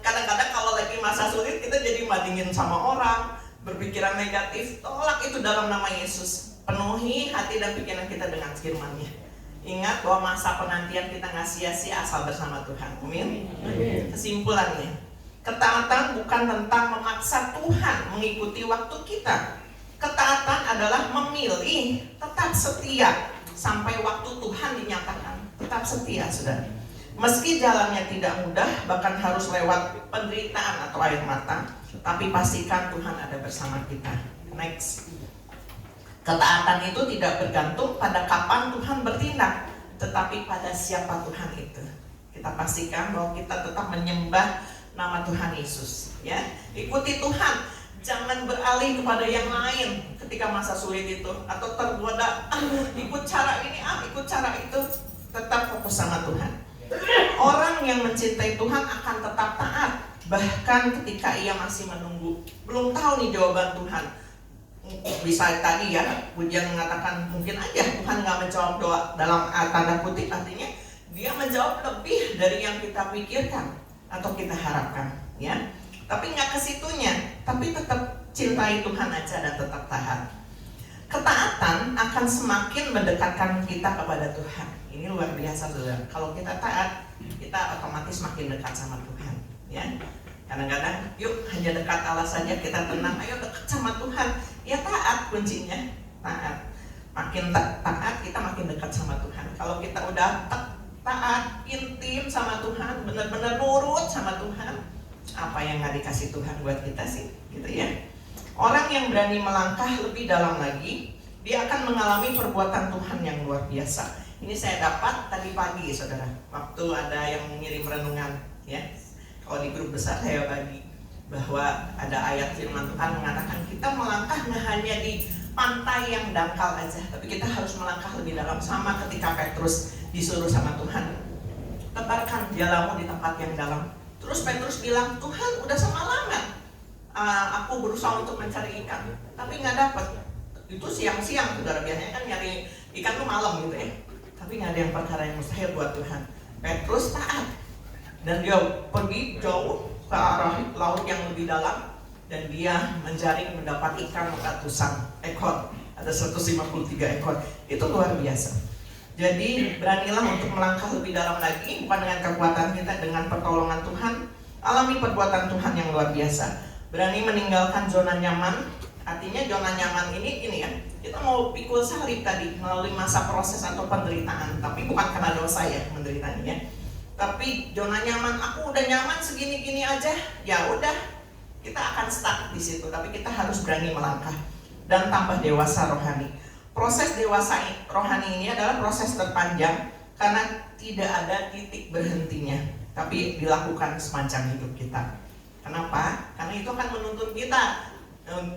[SPEAKER 3] kadang-kadang kalau lagi masa sulit kita jadi bandingin sama orang, berpikiran negatif. Tolak itu dalam nama Yesus. Penuhi hati dan pikiran kita dengan firman-Nya. Ingat bahwa masa penantian kita nggak sia-sia asal bersama Tuhan. Amin. Kesimpulannya, ketaatan bukan tentang memaksa Tuhan mengikuti waktu kita. Ketaatan adalah memilih tetap setia sampai waktu Tuhan dinyatakan. Tetap setia, saudara. Meski jalannya tidak mudah, bahkan harus lewat penderitaan atau air mata, tapi pastikan Tuhan ada bersama kita. Next. Ketaatan itu tidak bergantung pada kapan Tuhan bertindak, tetapi pada siapa Tuhan itu. Kita pastikan bahwa kita tetap menyembah nama Tuhan Yesus. Ya, ikuti Tuhan. Jangan beralih kepada yang lain ketika masa sulit itu, atau tergoda ikut cara ini, ikut cara itu. Tetap fokus sama Tuhan. Orang yang mencintai Tuhan akan tetap taat, bahkan ketika ia masih menunggu, belum tahu nih jawaban Tuhan. Bisa tadi ya, Pujian mengatakan mungkin aja Tuhan nggak menjawab doa, dalam tanda kutip artinya dia menjawab lebih dari yang kita pikirkan atau kita harapkan, ya. Tapi nggak ke situnya, tapi tetap cintai Tuhan aja dan tetap taat. Ketaatan akan semakin mendekatkan kita kepada Tuhan. Ini luar biasa, saudara. Kalau kita taat, kita otomatis makin dekat sama Tuhan, ya. Kadang-kadang, yuk hanya dekat Allah saja, kita tenang, ayo dekat sama Tuhan. Ya taat kuncinya, taat. Makin taat, kita makin dekat sama Tuhan. Kalau kita udah taat, intim sama Tuhan, benar-benar nurut sama Tuhan, apa yang nggak dikasih Tuhan buat kita sih, gitu ya. Orang yang berani melangkah lebih dalam lagi, dia akan mengalami perbuatan Tuhan yang luar biasa. Ini saya dapat tadi pagi, saudara, waktu ada yang mengirim renungan, ya. Kalau di grup besar saya bagi bahwa ada ayat firman Tuhan mengatakan kita melangkah nggak hanya di pantai yang dangkal aja, tapi kita harus melangkah lebih dalam. Sama ketika Petrus disuruh sama Tuhan, tebarkan jalamu di tempat yang dalam. Terus Petrus bilang, Tuhan udah semalaman aku berusaha untuk mencari ikan, tapi nggak dapat. Itu siang-siang, saudara, biasanya kan nyari ikan tuh malam gitu ya. Tapi nggak ada yang perkara yang mustahil buat Tuhan. Petrus taat, dan dia pergi jauh ke arah laut yang lebih dalam, dan dia menjaring mendapat ikan ratusan ekor, ada 153 ekor. Itu luar biasa. Jadi beranilah untuk melangkah lebih dalam lagi, bukan dengan kekuatan kita, dengan pertolongan Tuhan. Alami perbuatan Tuhan yang luar biasa. Berani meninggalkan zona nyaman. Artinya zona nyaman ini ya, kita mau pikul salib tadi melalui masa proses atau penderitaan, tapi bukan karena dosa ya menderitanya. Tapi zona nyaman, aku udah nyaman segini-gini aja, ya udah, kita akan stuck di situ. Tapi kita harus berani melangkah dan tambah dewasa rohani. Proses dewasa rohani ini adalah proses terpanjang karena tidak ada titik berhentinya, tapi dilakukan sepanjang hidup kita. Kenapa? Karena itu akan menuntun kita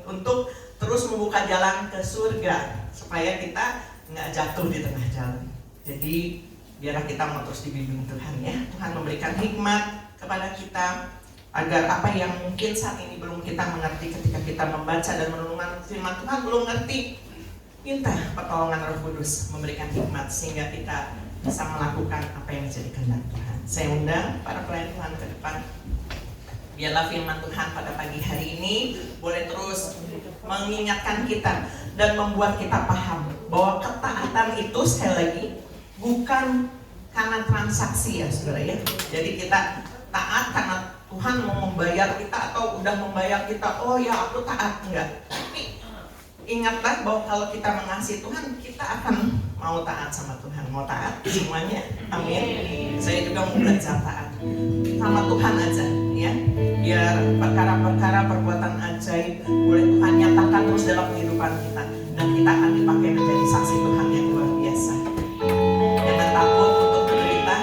[SPEAKER 3] untuk terus membuka jalan ke surga, supaya kita nggak jatuh di tengah jalan. Jadi biarlah kita mau terus dibimbing Tuhan, ya. Tuhan memberikan hikmat kepada kita agar apa yang mungkin saat ini belum kita mengerti ketika kita membaca dan merenungkan firman Tuhan belum ngerti, minta pertolongan Roh Kudus memberikan hikmat sehingga kita bisa melakukan apa yang menjadi kehendak Tuhan. Saya undang para pelayan Tuhan ke depan. Biarlah firman Tuhan pada pagi hari ini boleh terus mengingatkan kita dan membuat kita paham bahwa ketaatan itu sekali lagi bukan karena transaksi, ya saudara, ya. Jadi kita taat karena Tuhan mau membayar kita atau udah membayar kita, oh ya aku taat, enggak. Tapi ingatlah bahwa kalau kita mengasihi Tuhan, kita akan mau taat sama Tuhan, mau taat semuanya. Amin. Saya juga mau belajar taat sama Tuhan aja, ya. Biar perkara-perkara perbuatan ajaib boleh Tuhan nyatakan terus dalam kehidupan kita, dan kita akan dipakai menjadi saksi Tuhan yang luar biasa. Jangan takut untuk menderita,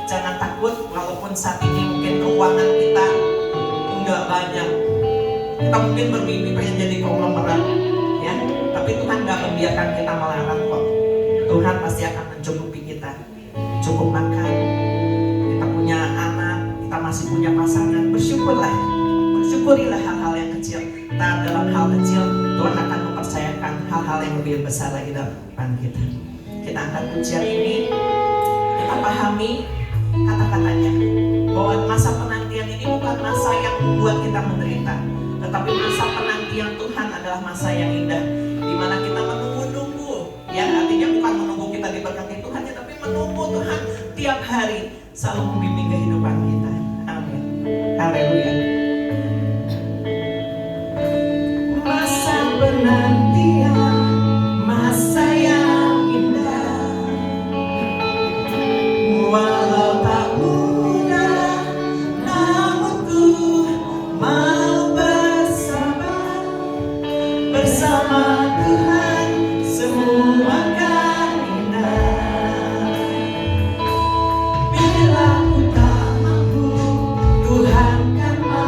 [SPEAKER 3] jangan takut walaupun saat ini mungkin keuangan kita enggak banyak. Kita mungkin bermimpi pengen jadi konglomerat, ya. Tapi Tuhan enggak membiarkan kita melarat kok. Tuhan pasti akan mencukupi kita. Cukup makan, kita punya anak, kita masih punya pasangan, bersyukurlah. Bersyukurilah hal-hal yang kecil. Taat dalam hal kecil, Tuhan akan mempercayakan hal-hal yang lebih besar lagi dalam depan kita. Kita angkat pujian ini, kita pahami kata-katanya bahwa masa penantian ini bukan masa yang membuat kita menderita, tetapi masa penantian Tuhan adalah masa yang indah, di mana kita menunggu-nunggu, ya. Artinya bukan menunggu kita diberkati Tuhan, ya, tapi menunggu Tuhan tiap hari selalu membimbing kehidupan kita. Amin. Haleluya. Masa penantian, masa yang indah, walau tak mudah, namun ku mau bersabar. Bersama Tuhan semua akan indah. Bila ku tak mampu, Tuhan kan mampu.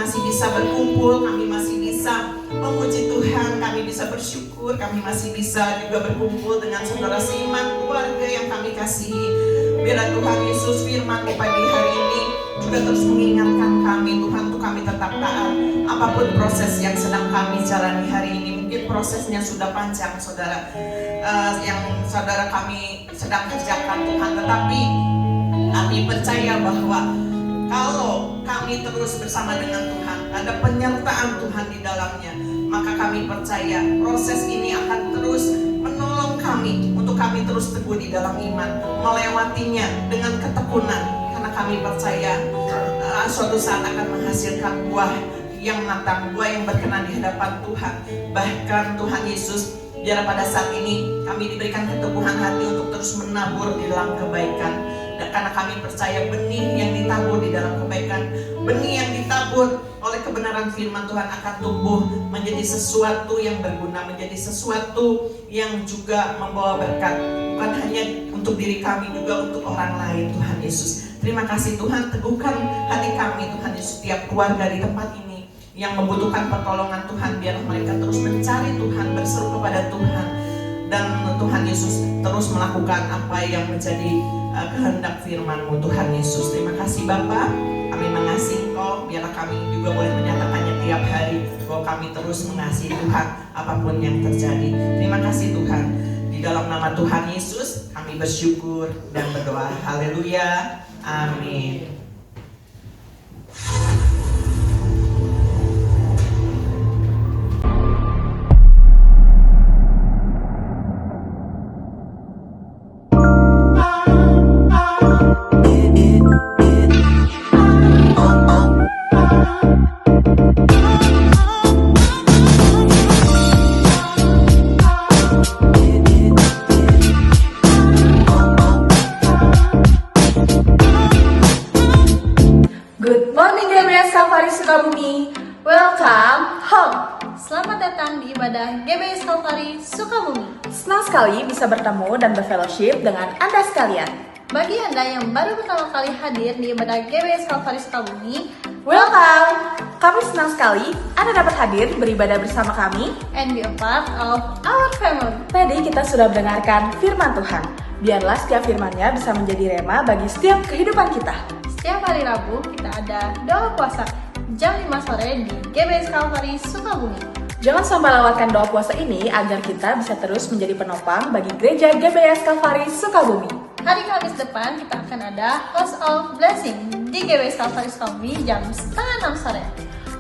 [SPEAKER 3] masih bisa berkumpul, kami masih bisa memuji Tuhan, kami bisa bersyukur, kami masih bisa juga berkumpul dengan saudara seiman, keluarga yang kami kasihi. Biarlah Tuhan Yesus firman-Mu pagi hari ini juga terus mengingatkan kami, Tuhan, untuk kami tetap taat. Apapun proses yang sedang kami jalani hari ini, mungkin prosesnya sudah panjang, saudara, yang saudara kami sedang kerjakan, Tuhan, tetapi kami percaya bahwa kalau kami terus bersama dengan Tuhan, ada penyertaan Tuhan di dalamnya, maka kami percaya proses ini akan terus menolong kami untuk kami terus teguh di dalam iman, melewatinya dengan ketekunan, karena kami percaya suatu saat akan menghasilkan buah yang matang, buah yang berkenan di hadapan Tuhan. Bahkan Tuhan Yesus, biar pada saat ini kami diberikan keteguhan hati untuk terus menabur di dalam kebaikan. Dan karena kami percaya benih yang ditabur di dalam kebaikan, benih yang ditabur oleh kebenaran firman Tuhan akan tumbuh menjadi sesuatu yang berguna, menjadi sesuatu yang juga membawa berkat, bukan hanya untuk diri kami, juga untuk orang lain. Tuhan Yesus, terima kasih Tuhan, teguhkan hati kami Tuhan Yesus, setiap keluarga di tempat ini yang membutuhkan pertolongan Tuhan, biar mereka terus mencari Tuhan, berseru kepada Tuhan, dan Tuhan Yesus terus melakukan apa yang menjadi kehendak firman-Mu. Tuhan Yesus, terima kasih Bapa, kami mengasihi Engkau, biarlah kami juga boleh menyatakannya tiap hari bahwa kami terus mengasihi Tuhan apapun yang terjadi. Terima kasih Tuhan, di dalam nama Tuhan Yesus kami bersyukur dan berdoa. Haleluya, amin.
[SPEAKER 2] Good morning GBS Kalvari Sukabumi. Welcome home.
[SPEAKER 4] Selamat datang di ibadah GBS Kalvari Sukabumi.
[SPEAKER 2] Senang sekali bisa bertemu dan berfellowship dengan Anda sekalian.
[SPEAKER 4] Bagi Anda yang baru pertama kali hadir di ibadah GBS Kalvari Sukabumi,
[SPEAKER 2] Welcome. Kami senang sekali Anda dapat hadir beribadah bersama kami.
[SPEAKER 4] and be a part of our family.
[SPEAKER 2] Tadi kita sudah mendengarkan firman Tuhan. Biarlah setiap firman-Nya bisa menjadi rema bagi setiap kehidupan kita.
[SPEAKER 4] Setiap hari Rabu kita ada doa puasa jam 5 sore di GBS Kalvari Sukabumi.
[SPEAKER 2] Jangan sampai lewatkan doa puasa ini agar kita bisa terus menjadi penopang bagi gereja GBS Kalvari Sukabumi.
[SPEAKER 4] Hari Kamis depan kita akan ada House of Blessing di GBS Kalvari Sukabumi jam 5:30 sore.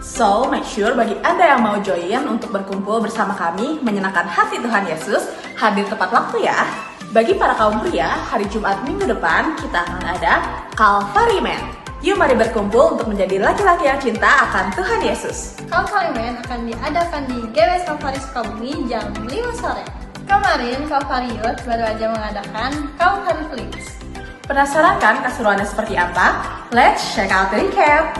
[SPEAKER 2] So, make sure bagi Anda yang mau join untuk berkumpul bersama kami menyenangkan hati Tuhan Yesus, hadir tepat waktu ya. Bagi para kaum pria, hari Jumat minggu depan kita akan ada Calvary Man. Yuk mari berkumpul untuk menjadi laki-laki yang cinta akan Tuhan Yesus.
[SPEAKER 4] Calvary Man akan diadakan di GBS Kalvari Sukabumi jam 5 sore. Kemarin Calvary Youth baru aja mengadakan Calvary Flix.
[SPEAKER 2] Penasaran kan keseruannya seperti apa? Let's check out the recap.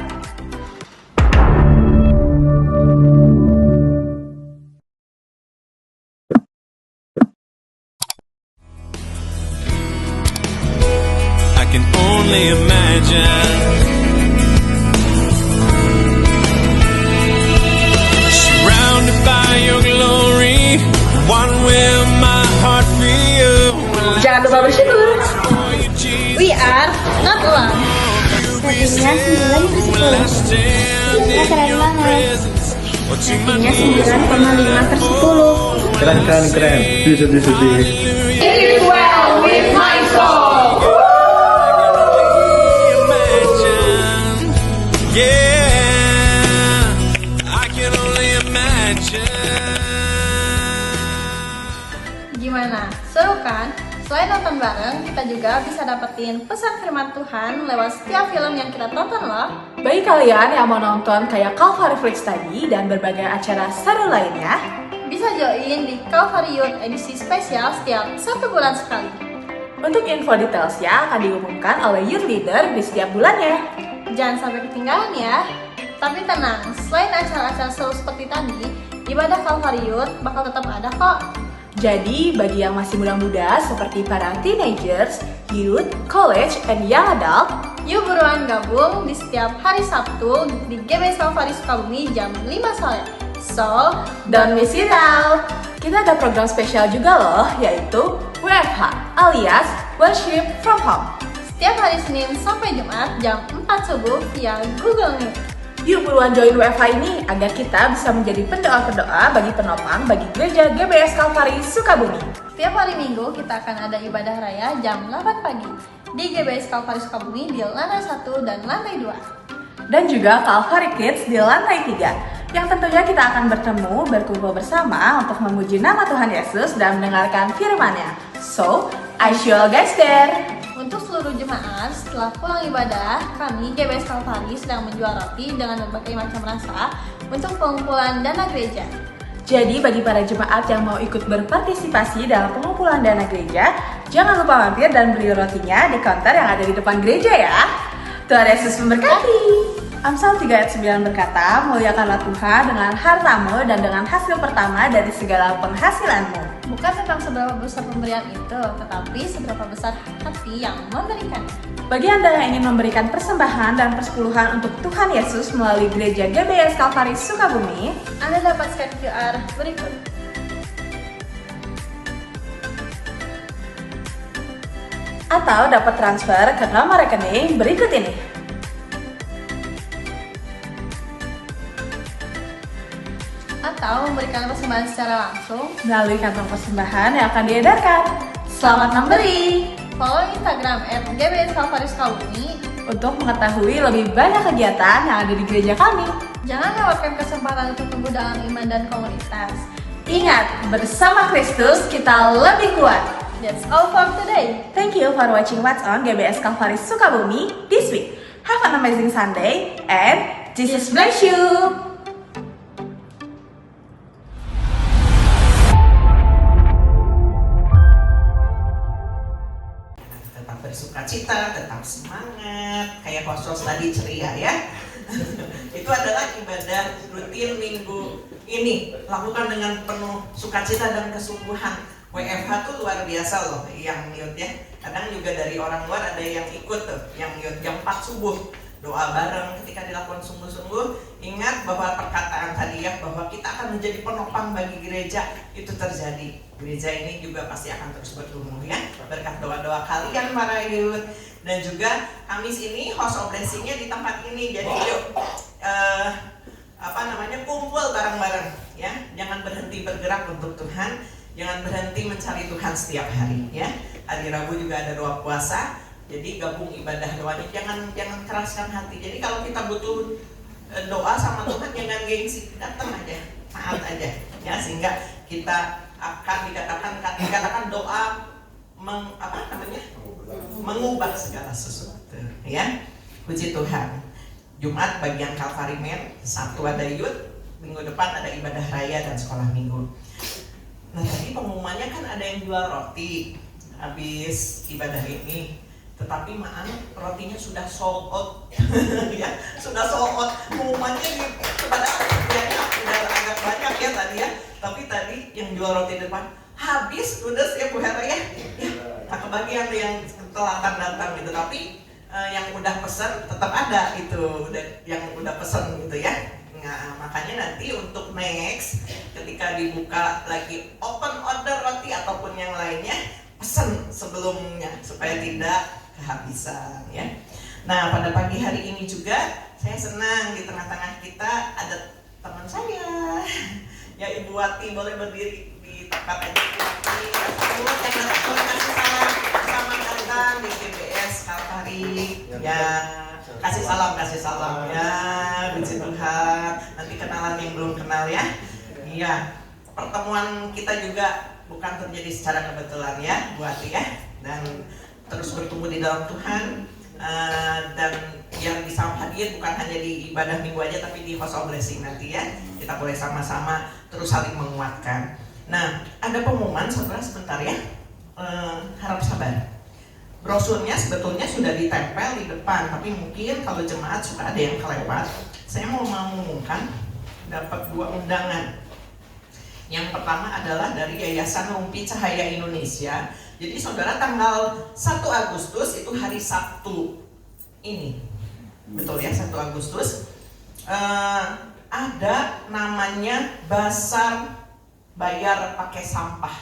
[SPEAKER 5] I can only imagine surrounded by your glory. What will my heart feel?
[SPEAKER 2] Jangan lupa bersyukur.
[SPEAKER 5] For you, Jesus,
[SPEAKER 4] We are not alone.
[SPEAKER 5] ratingnya 9/10.
[SPEAKER 6] Keren banget.
[SPEAKER 5] Ratingnya
[SPEAKER 6] 9,5/10.
[SPEAKER 7] Keren. Sedih.
[SPEAKER 5] Yeah, I can only imagine.
[SPEAKER 4] Gimana? Seru kan? Selain nonton bareng, kita juga bisa dapetin pesan firman Tuhan lewat setiap film yang kita tonton loh.
[SPEAKER 2] Bagi kalian yang mau nonton kayak Calvary Flix tadi dan berbagai acara seru lainnya,
[SPEAKER 4] Bisa join di Calvary Youth edisi spesial setiap 1 bulan sekali.
[SPEAKER 2] untuk info detailsnya akan diumumkan oleh youth leader di setiap bulannya.
[SPEAKER 4] Jangan sampai ketinggalan ya. Tapi tenang, selain acara-acara seru seperti tadi, ibadah Calvary Youth bakal tetap ada kok.
[SPEAKER 2] Jadi, bagi yang masih muda-muda seperti para teenagers, youth, college, and young adult,
[SPEAKER 4] Yuk buruan gabung di setiap hari Sabtu di GBS Kalvari Sukabumi jam 5 sore. So, don't miss it out.
[SPEAKER 2] Kita ada program spesial juga loh, yaitu WFH alias Worship from Home.
[SPEAKER 4] Setiap hari Senin sampai Jumat jam 4 subuh via Google Meet.
[SPEAKER 2] Yuk buruan join WFH ini agar kita bisa menjadi pendoa-pendoa bagi penopang bagi gereja GBS Kalvari Sukabumi.
[SPEAKER 4] Setiap hari Minggu kita akan ada ibadah raya jam 8 pagi di GBS Kalvari Sukabumi di lantai 1 dan lantai 2.
[SPEAKER 2] Dan juga Kalvari Kids di lantai 3, yang tentunya kita akan bertemu, berkumpul bersama untuk memuji nama Tuhan Yesus dan mendengarkan firman-Nya. So, I see you all guys there.
[SPEAKER 4] Untuk seluruh jemaat, setelah pulang ibadah, kami GBS Kalvari sedang menjual roti dengan berbagai macam rasa untuk pengumpulan dana gereja.
[SPEAKER 2] Jadi bagi para jemaat yang mau ikut berpartisipasi dalam pengumpulan dana gereja, jangan lupa mampir dan beli rotinya di counter yang ada di depan gereja ya. Tuhan Yesus memberkati. Amsal 3 ayat 9 berkata, muliakanlah Tuhan dengan hartamu dan dengan hasil pertama dari segala penghasilanmu.
[SPEAKER 4] Bukan tentang seberapa besar pemberian itu, tetapi seberapa besar hati yang memberikan.
[SPEAKER 2] Bagi Anda yang ingin memberikan persembahan dan persepuluhan untuk Tuhan Yesus melalui gereja GBS Kalvari Sukabumi,
[SPEAKER 4] Anda dapat scan QR berikut.
[SPEAKER 2] atau dapat transfer ke nomor rekening berikut ini.
[SPEAKER 4] Atau memberikan persembahan secara langsung
[SPEAKER 2] Melalui kantong persembahan yang akan diedarkan. Selamat memberi!
[SPEAKER 4] follow Instagram @GBS Kalvari Sukabumi.
[SPEAKER 2] Untuk mengetahui lebih banyak kegiatan yang ada di gereja kami.
[SPEAKER 4] Jangan lewatkan kesempatan untuk tumbuh dalam iman dan komunitas.
[SPEAKER 2] Ingat, bersama Kristus kita lebih kuat.
[SPEAKER 4] That's all for today.
[SPEAKER 2] Thank you for watching What's on GBS Kalvari Sukabumi this week. Have an amazing Sunday and Jesus bless you!
[SPEAKER 3] Tetap bersukacita, tetap semangat, kayak host tadi ceria ya. Itu adalah ibadah rutin minggu ini, lakukan dengan penuh sukacita dan kesungguhan. WFH tuh luar biasa loh yang mute ya. Kadang juga dari orang luar ada yang ikut tuh, yang mute jam 4 subuh. Doa bareng ketika dilakukan sungguh-sungguh. Ingat bahwa perkataan tadi ya, bahwa kita akan menjadi penopang bagi gereja, itu terjadi. Gereja ini juga pasti akan terus bertumbuh ya, berkat doa-doa kalian para youth. Dan juga Kamis ini host of blessing-nya di tempat ini. Jadi yuk kumpul bareng-bareng ya. Jangan berhenti bergerak untuk Tuhan, jangan berhenti mencari Tuhan setiap hari ya. Hari Rabu juga ada doa puasa. Jadi gabung ibadah doanya, jangan keraskan hati. Jadi kalau kita butuh doa sama Tuhan, jangan gengsi, datang aja, taat aja ya, sehingga kita akan dikatakan doa mengubah segala sesuatu ya. Puji Tuhan. Jumat bagian Kalvari Men, Sabtu ada youth, minggu depan ada ibadah raya dan sekolah minggu. Nah tadi pengumumannya kan ada yang jual roti habis ibadah ini, tetapi maaf rotinya sudah sold out ya, sudah sold out. Pengumumannya kepada udah agak banyak ya tadi ya, tapi tadi yang jual roti depan habis udah ya Bu Hera ya. Nah kebagian yang telah datang gitu, tapi yang udah pesan tetap ada itu, yang udah pesan gitu ya. Nah makanya nanti untuk next ketika dibuka lagi open order roti ataupun yang lainnya, pesan sebelumnya supaya tidak kehabisan ya. Nah pada pagi hari ini juga saya senang di tengah-tengah kita ada teman saya ya, Ibu Wati, boleh berdiri di tempat aja Ibu Wati. Kasih salam, selamat datang di GBS Kalvari ya. Kasih salam ya, puji Tuhan. Nanti kenalan yang belum kenal ya. Iya, pertemuan kita juga bukan terjadi secara kebetulan ya, Bu Wati ya. Dan terus bertumbuh di dalam Tuhan, dan yang bisa hadir bukan hanya di ibadah minggu aja, tapi di host of blessing nanti ya. Kita boleh sama-sama terus saling menguatkan. Nah, ada pengumuman saudara sebentar ya, harap sabar. Brosurnya sebetulnya sudah ditempel di depan, tapi mungkin kalau jemaat suka ada yang kelewat. Saya mau mengumumkan dapat 2 undangan. Yang pertama adalah dari Yayasan Rumpi Cahaya Indonesia. Jadi saudara tanggal 1 Agustus itu hari Sabtu ini. Betul ya, 1 Agustus. Ada namanya Basar Bayar Pakai Sampah.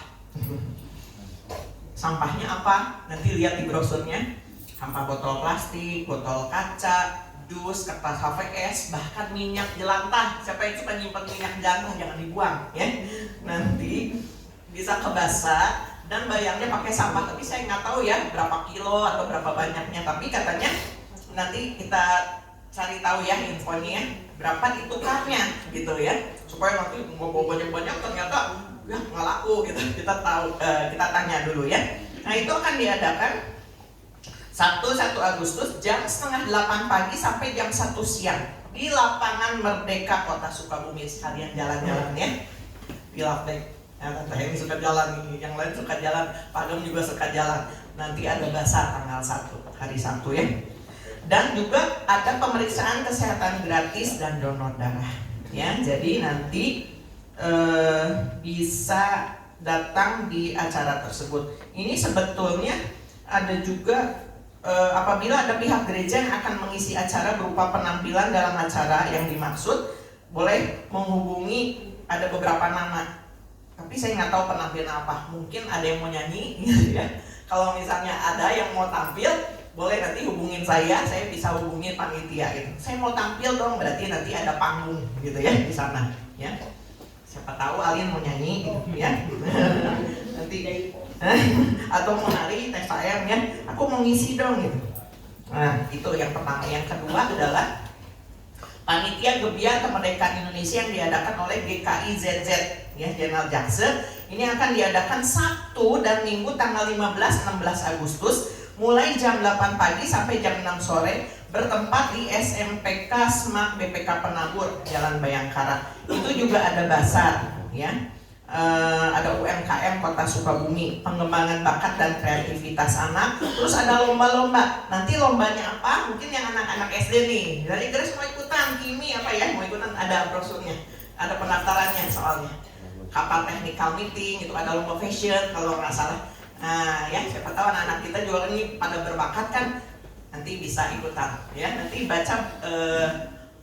[SPEAKER 3] Sampahnya apa? Nanti lihat di brosurnya. Sampah botol plastik, botol kaca, dus, kertas HVS, bahkan minyak jelantah. Siapa yang suka nyimpan minyak jelantah jangan dibuang ya. Nanti bisa ke Basar dan bayarnya pakai sampah. Tapi saya nggak tahu ya berapa kilo atau berapa banyaknya. Tapi katanya nanti kita cari tahu ya infonya berapa ditukarnya gitu ya, supaya nanti mau bawa banyak-banyak ternyata ya nggak laku gitu. Kita tahu, kita tanya dulu ya. Nah itu akan diadakan Sabtu 1 Agustus jam 7:30 pagi sampai jam 1 siang di lapangan Merdeka Kota Sukabumi. Sekalian jalan-jalan ya di Laptek. Nah, ini suka jalan nih, yang lain suka jalan, Pak Agam juga suka jalan. Nanti ada basar tanggal 1 hari Sabtu ya. Dan juga ada pemeriksaan kesehatan gratis dan donor darah ya. Jadi nanti bisa datang di acara tersebut. Ini sebetulnya ada juga apabila ada pihak gereja yang akan mengisi acara berupa penampilan dalam acara yang dimaksud, boleh menghubungi, ada beberapa nama. Tapi saya nggak tahu penampilan apa. Mungkin ada yang mau nyanyi gitu ya. Kalau misalnya ada yang mau tampil, boleh nanti hubungin saya bisa hubungin panitia gitu. Saya mau tampil dong, berarti nanti ada panggung gitu ya di sana ya. Siapa tahu Alin mau nyanyi gitu ya. Nanti atau mau nari tes sayang ya, aku mau ngisi dong gitu. Nah itu yang pertama. Yang kedua adalah panitia Gebiar Kemerdekaan Indonesia yang diadakan oleh GKI ZZ ya, Jenderal Jaksa. Ini akan diadakan Sabtu dan Minggu tanggal 15-16 Agustus mulai jam 8 pagi sampai jam 6 sore, bertempat di SMPK SMAK BPK Penabur Jalan Bayangkara. Itu juga ada basar ya. Ada UMKM Kota Sukabumi, pengembangan bakat dan kreativitas anak, terus ada lomba-lomba. Nanti lombanya apa? Mungkin yang anak-anak SD nih. Dari Grace mau ikutan, Kimi apa ya? Mau ikutan, ada brosurnya, ada pendaftarannya soalnya. Kapal technical meeting, itu ada lomba fashion kalau nggak salah. Nah ya, siapa tahu anak-anak kita juga ini pada berbakat kan, nanti bisa ikutan ya. Nanti baca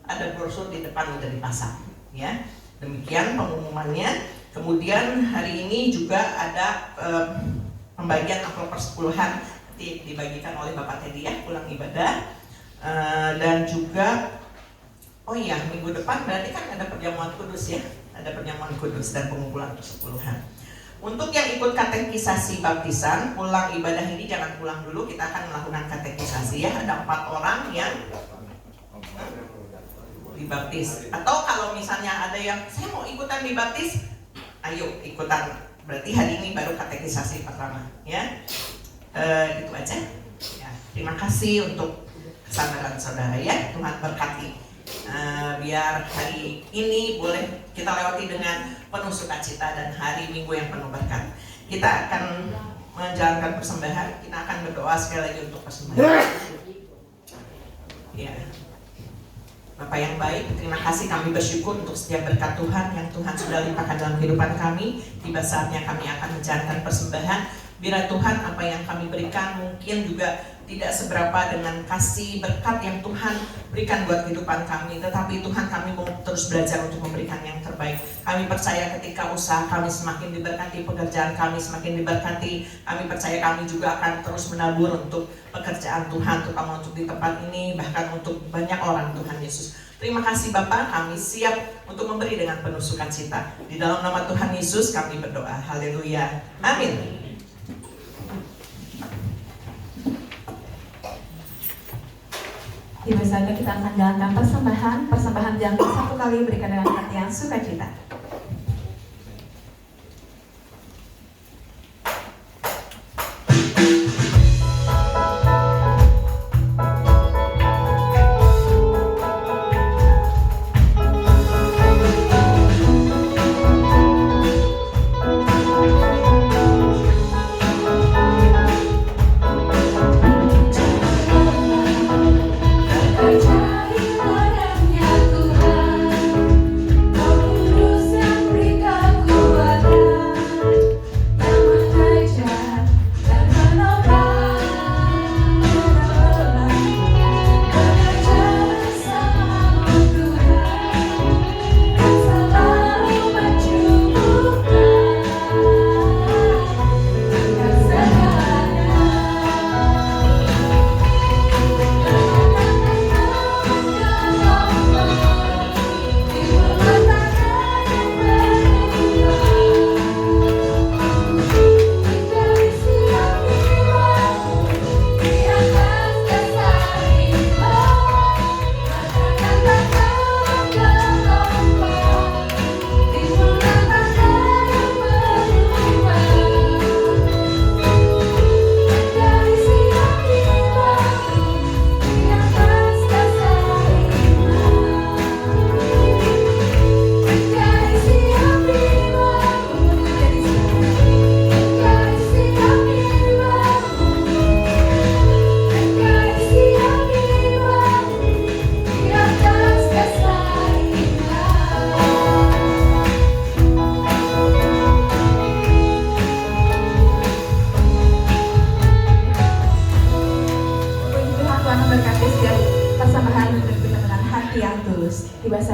[SPEAKER 3] ada brosur di depan udah dipasang ya. Demikian pengumumannya. Kemudian hari ini juga ada pembagian amplop persepuluhan dibagikan oleh Bapak Teddy ya, pulang ibadah. Dan juga oh iya, minggu depan berarti kan ada perjamuan kudus ya, ada perjamuan kudus dan pengumpulan persepuluhan. Untuk yang ikut katekisasi baptisan, pulang ibadah ini jangan pulang dulu, kita akan melakukan katekisasi ya. Ada 4 orang yang dibaptis. Atau kalau misalnya ada yang saya mau ikutan dibaptis, ayo ikutan. Berarti hari ini baru katekisasi pertama ya. Itu aja ya. Terima kasih untuk kesabaran saudara ya. Tuhan berkati. Biar hari ini boleh kita lewati dengan penuh sukacita dan hari Minggu yang penuh berkat. Kita akan menjalankan persembahan. Kita akan berdoa sekali lagi untuk persembahan ya. Bapak yang baik, terima kasih, kami bersyukur untuk setiap berkat Tuhan yang Tuhan sudah limpahkan dalam kehidupan kami. Tiba saatnya kami akan menjalankan persembahan. Bila Tuhan apa yang kami berikan mungkin juga tidak seberapa dengan kasih berkat yang Tuhan berikan buat kehidupan kami, tetapi Tuhan, kami mau terus belajar untuk memberikan yang terbaik. Kami percaya ketika usaha kami semakin diberkati, pekerjaan kami semakin diberkati, kami percaya kami juga akan terus menabur untuk pekerjaan Tuhan, terutama untuk di tempat ini, bahkan untuk banyak orang. Tuhan Yesus, terima kasih Bapak, kami siap untuk memberi dengan penuh sukacita. Di dalam nama Tuhan Yesus kami berdoa, haleluya, amin.
[SPEAKER 1] Tiba saatnya kita akan jalankan persembahan jangan satu kali berikan dengan hati yang sukacita.
[SPEAKER 2] Percaya padanya Tuhan, Kau kudus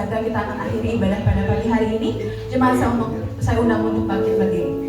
[SPEAKER 2] berkata, kita akan akhiri ibadah pada pagi hari ini. Jemaat saya undang untuk bangkit berdiri.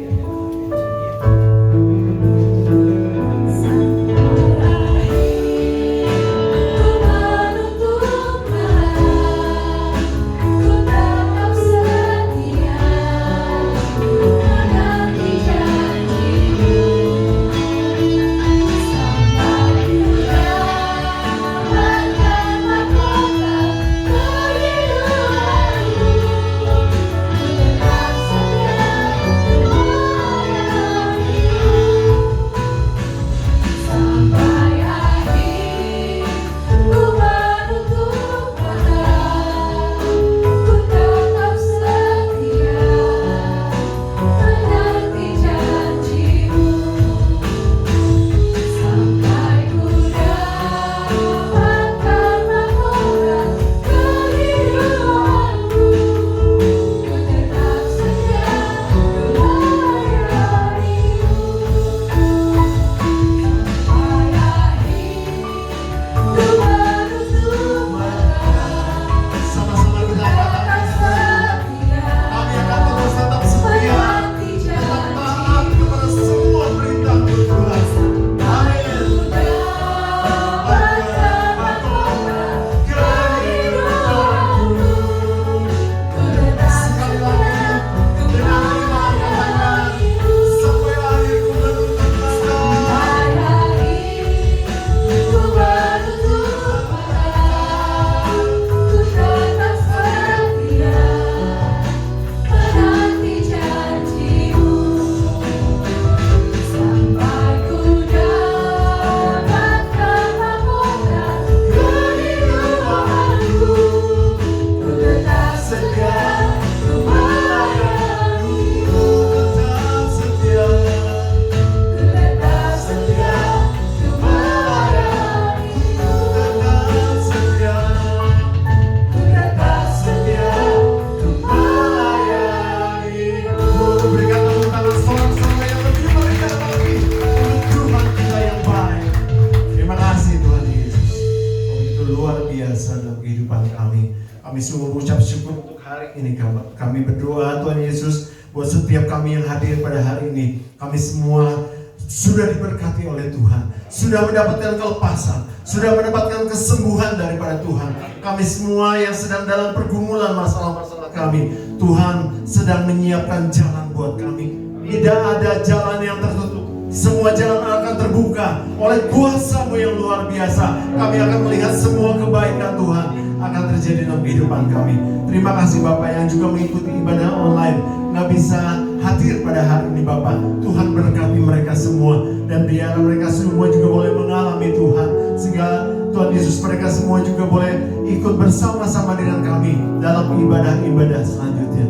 [SPEAKER 7] Kami sungguh mengucap syukur untuk hari ini. Kami berdoa Tuhan Yesus buat setiap kami yang hadir pada hari ini. Kami semua sudah diberkati oleh Tuhan, sudah mendapatkan kelepasan, sudah mendapatkan kesembuhan daripada Tuhan. Kami semua yang sedang dalam pergumulan masalah-masalah kami, Tuhan sedang menyiapkan jalan buat kami. Tidak ada jalan yang tertutup, semua jalan akan terbuka oleh kuasa-Mu yang luar biasa. Kami akan melihat semua kebaikan Tuhan akan terjadi dalam kehidupan kami. Terima kasih Bapak yang juga mengikuti ibadah online, nggak bisa hadir pada hari ini Bapak. Tuhan berkati mereka semua, dan biar mereka semua juga boleh mengalami Tuhan, sehingga Tuhan Yesus mereka semua juga boleh ikut bersama-sama dengan kami dalam ibadah-ibadah selanjutnya.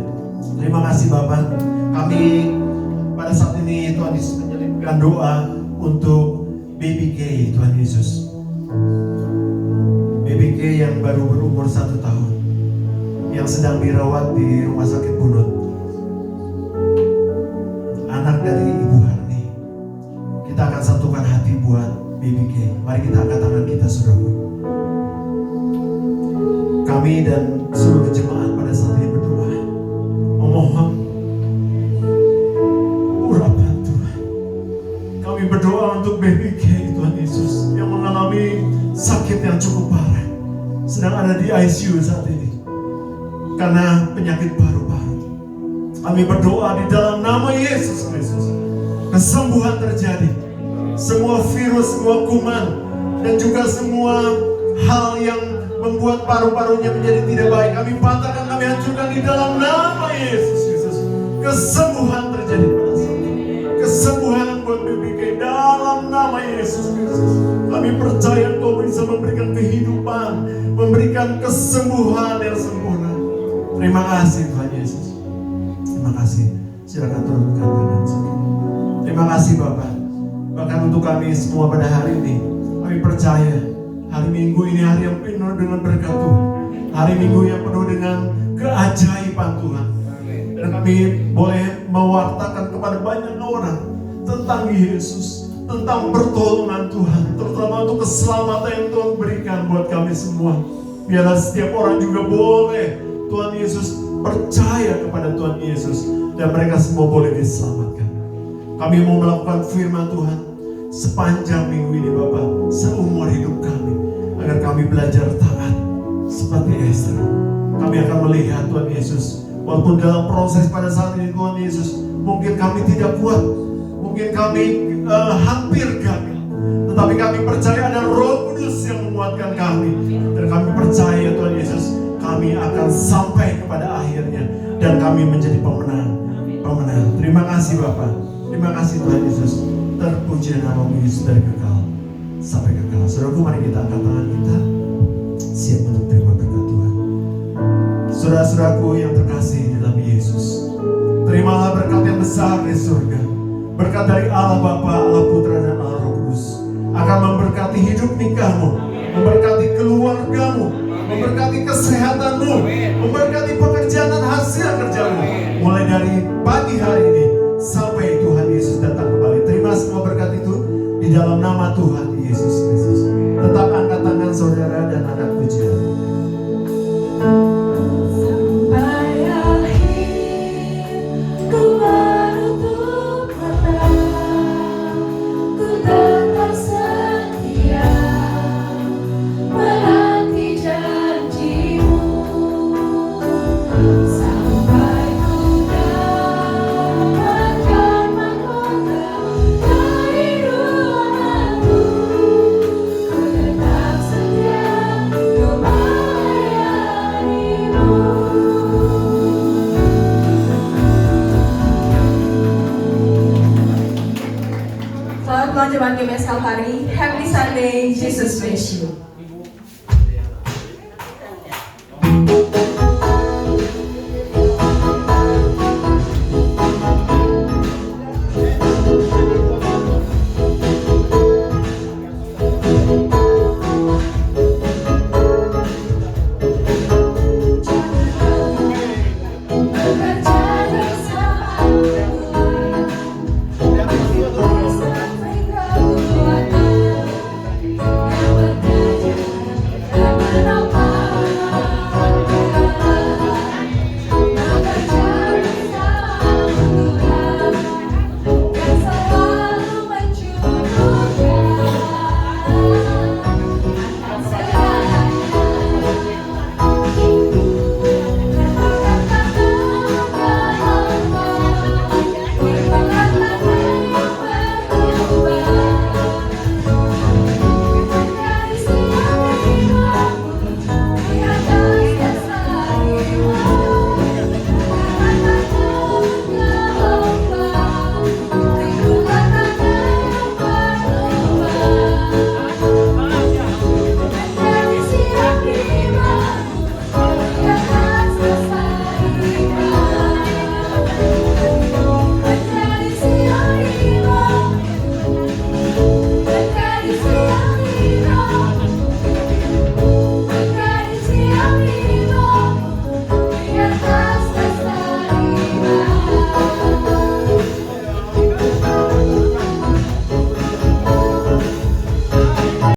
[SPEAKER 7] Terima kasih Bapak. Kami pada saat ini Tuhan Yesus menyelipkan doa untuk Baby K, Tuhan Yesus. Baby K yang baru berumur 1 tahun, yang sedang dirawat di rumah sakit Bunut, anak dari Ibu Harni. Kita akan satukan hati buat Baby K. Mari kita angkat tangan kita, saudara. Kami dan seluruh jemaat pada saat ini berdoa, memohon urapan Tuhan. Kami berdoa untuk Baby K, Tuhan Yesus, yang mengalami sakit yang cukup parah, sedang ada di ICU saat ini karena penyakit paru-paru. Kami berdoa di dalam nama Yesus Kristus, kesembuhan terjadi. Semua virus, semua kuman, dan juga semua hal yang membuat paru-parunya menjadi tidak baik, kami patahkan, kami hancurkan di dalam nama Yesus Kristus. Kesembuhan terjadi pada saat ini. Kesembuhan buat BBK dalam nama Yesus Kristus. Kami percaya Kau bisa memberikan kehidupan, memberikan kesembuhan yang sempurna. Terima kasih Tuhan Yesus. Terima kasih. Silakan turunkan tangan. Terima kasih Bapak. Bahkan untuk kami semua pada hari ini, kami percaya hari Minggu ini hari yang penuh dengan berkat Tuhan, hari Minggu yang penuh dengan keajaiban Tuhan. Dan kami boleh mewartakan kepada banyak orang tentang Yesus, tentang pertolongan Tuhan, terutama untuk keselamatan yang Tuhan berikan buat kami semua. Biarlah setiap orang juga boleh Tuhan Yesus, percaya kepada Tuhan Yesus, dan mereka semua boleh diselamatkan. Kami mau melakukan firman Tuhan sepanjang minggu ini Bapak, seumur hidup kami, agar kami belajar taat seperti Esther. Kami akan melihat Tuhan Yesus, walaupun dalam proses pada saat ini Tuhan Yesus, mungkin kami tidak kuat, mungkin kami hampir gagal, tetapi kami percaya ada Roh Kudus yang menguatkan kami, dan kami percaya Tuhan Yesus, kami akan sampai kepada akhirnya, dan kami menjadi pemenang. Terima kasih Bapak, terima kasih Tuhan Yesus. Terpuji nama-Mu Yesus dari kekal sampai kekal. Saudaraku, mari kita angkat tangan kita, siap untuk terima berkat Tuhan. Saudara-saudaraku yang terkasih di dalam Yesus, terimalah berkat yang besar dari surga. Berkat dari Allah Bapa, Allah Putra, dan Allah Roh Kudus akan memberkati hidup nikahmu, memberkati keluargamu, memberkati kesehatanmu, memberkati pekerjaan dan hasil kerjamu, mulai dari pagi hari ini sampai Tuhan Yesus datang kembali. Terima semua berkat itu di dalam nama Tuhan Yesus Kristus. Tetap angkat tangan saudara dan angkat pujian.
[SPEAKER 2] Sampai akhir ku menutup mata, ku tetap setia menanti janji-Mu. Sampai ku dapatkan mahkota dari ruangan-Mu, ku tetap setia untuk melayani-Mu. Selamat ulang jemaat GBS Kalvari. Happy Sunday, Jesus bless you.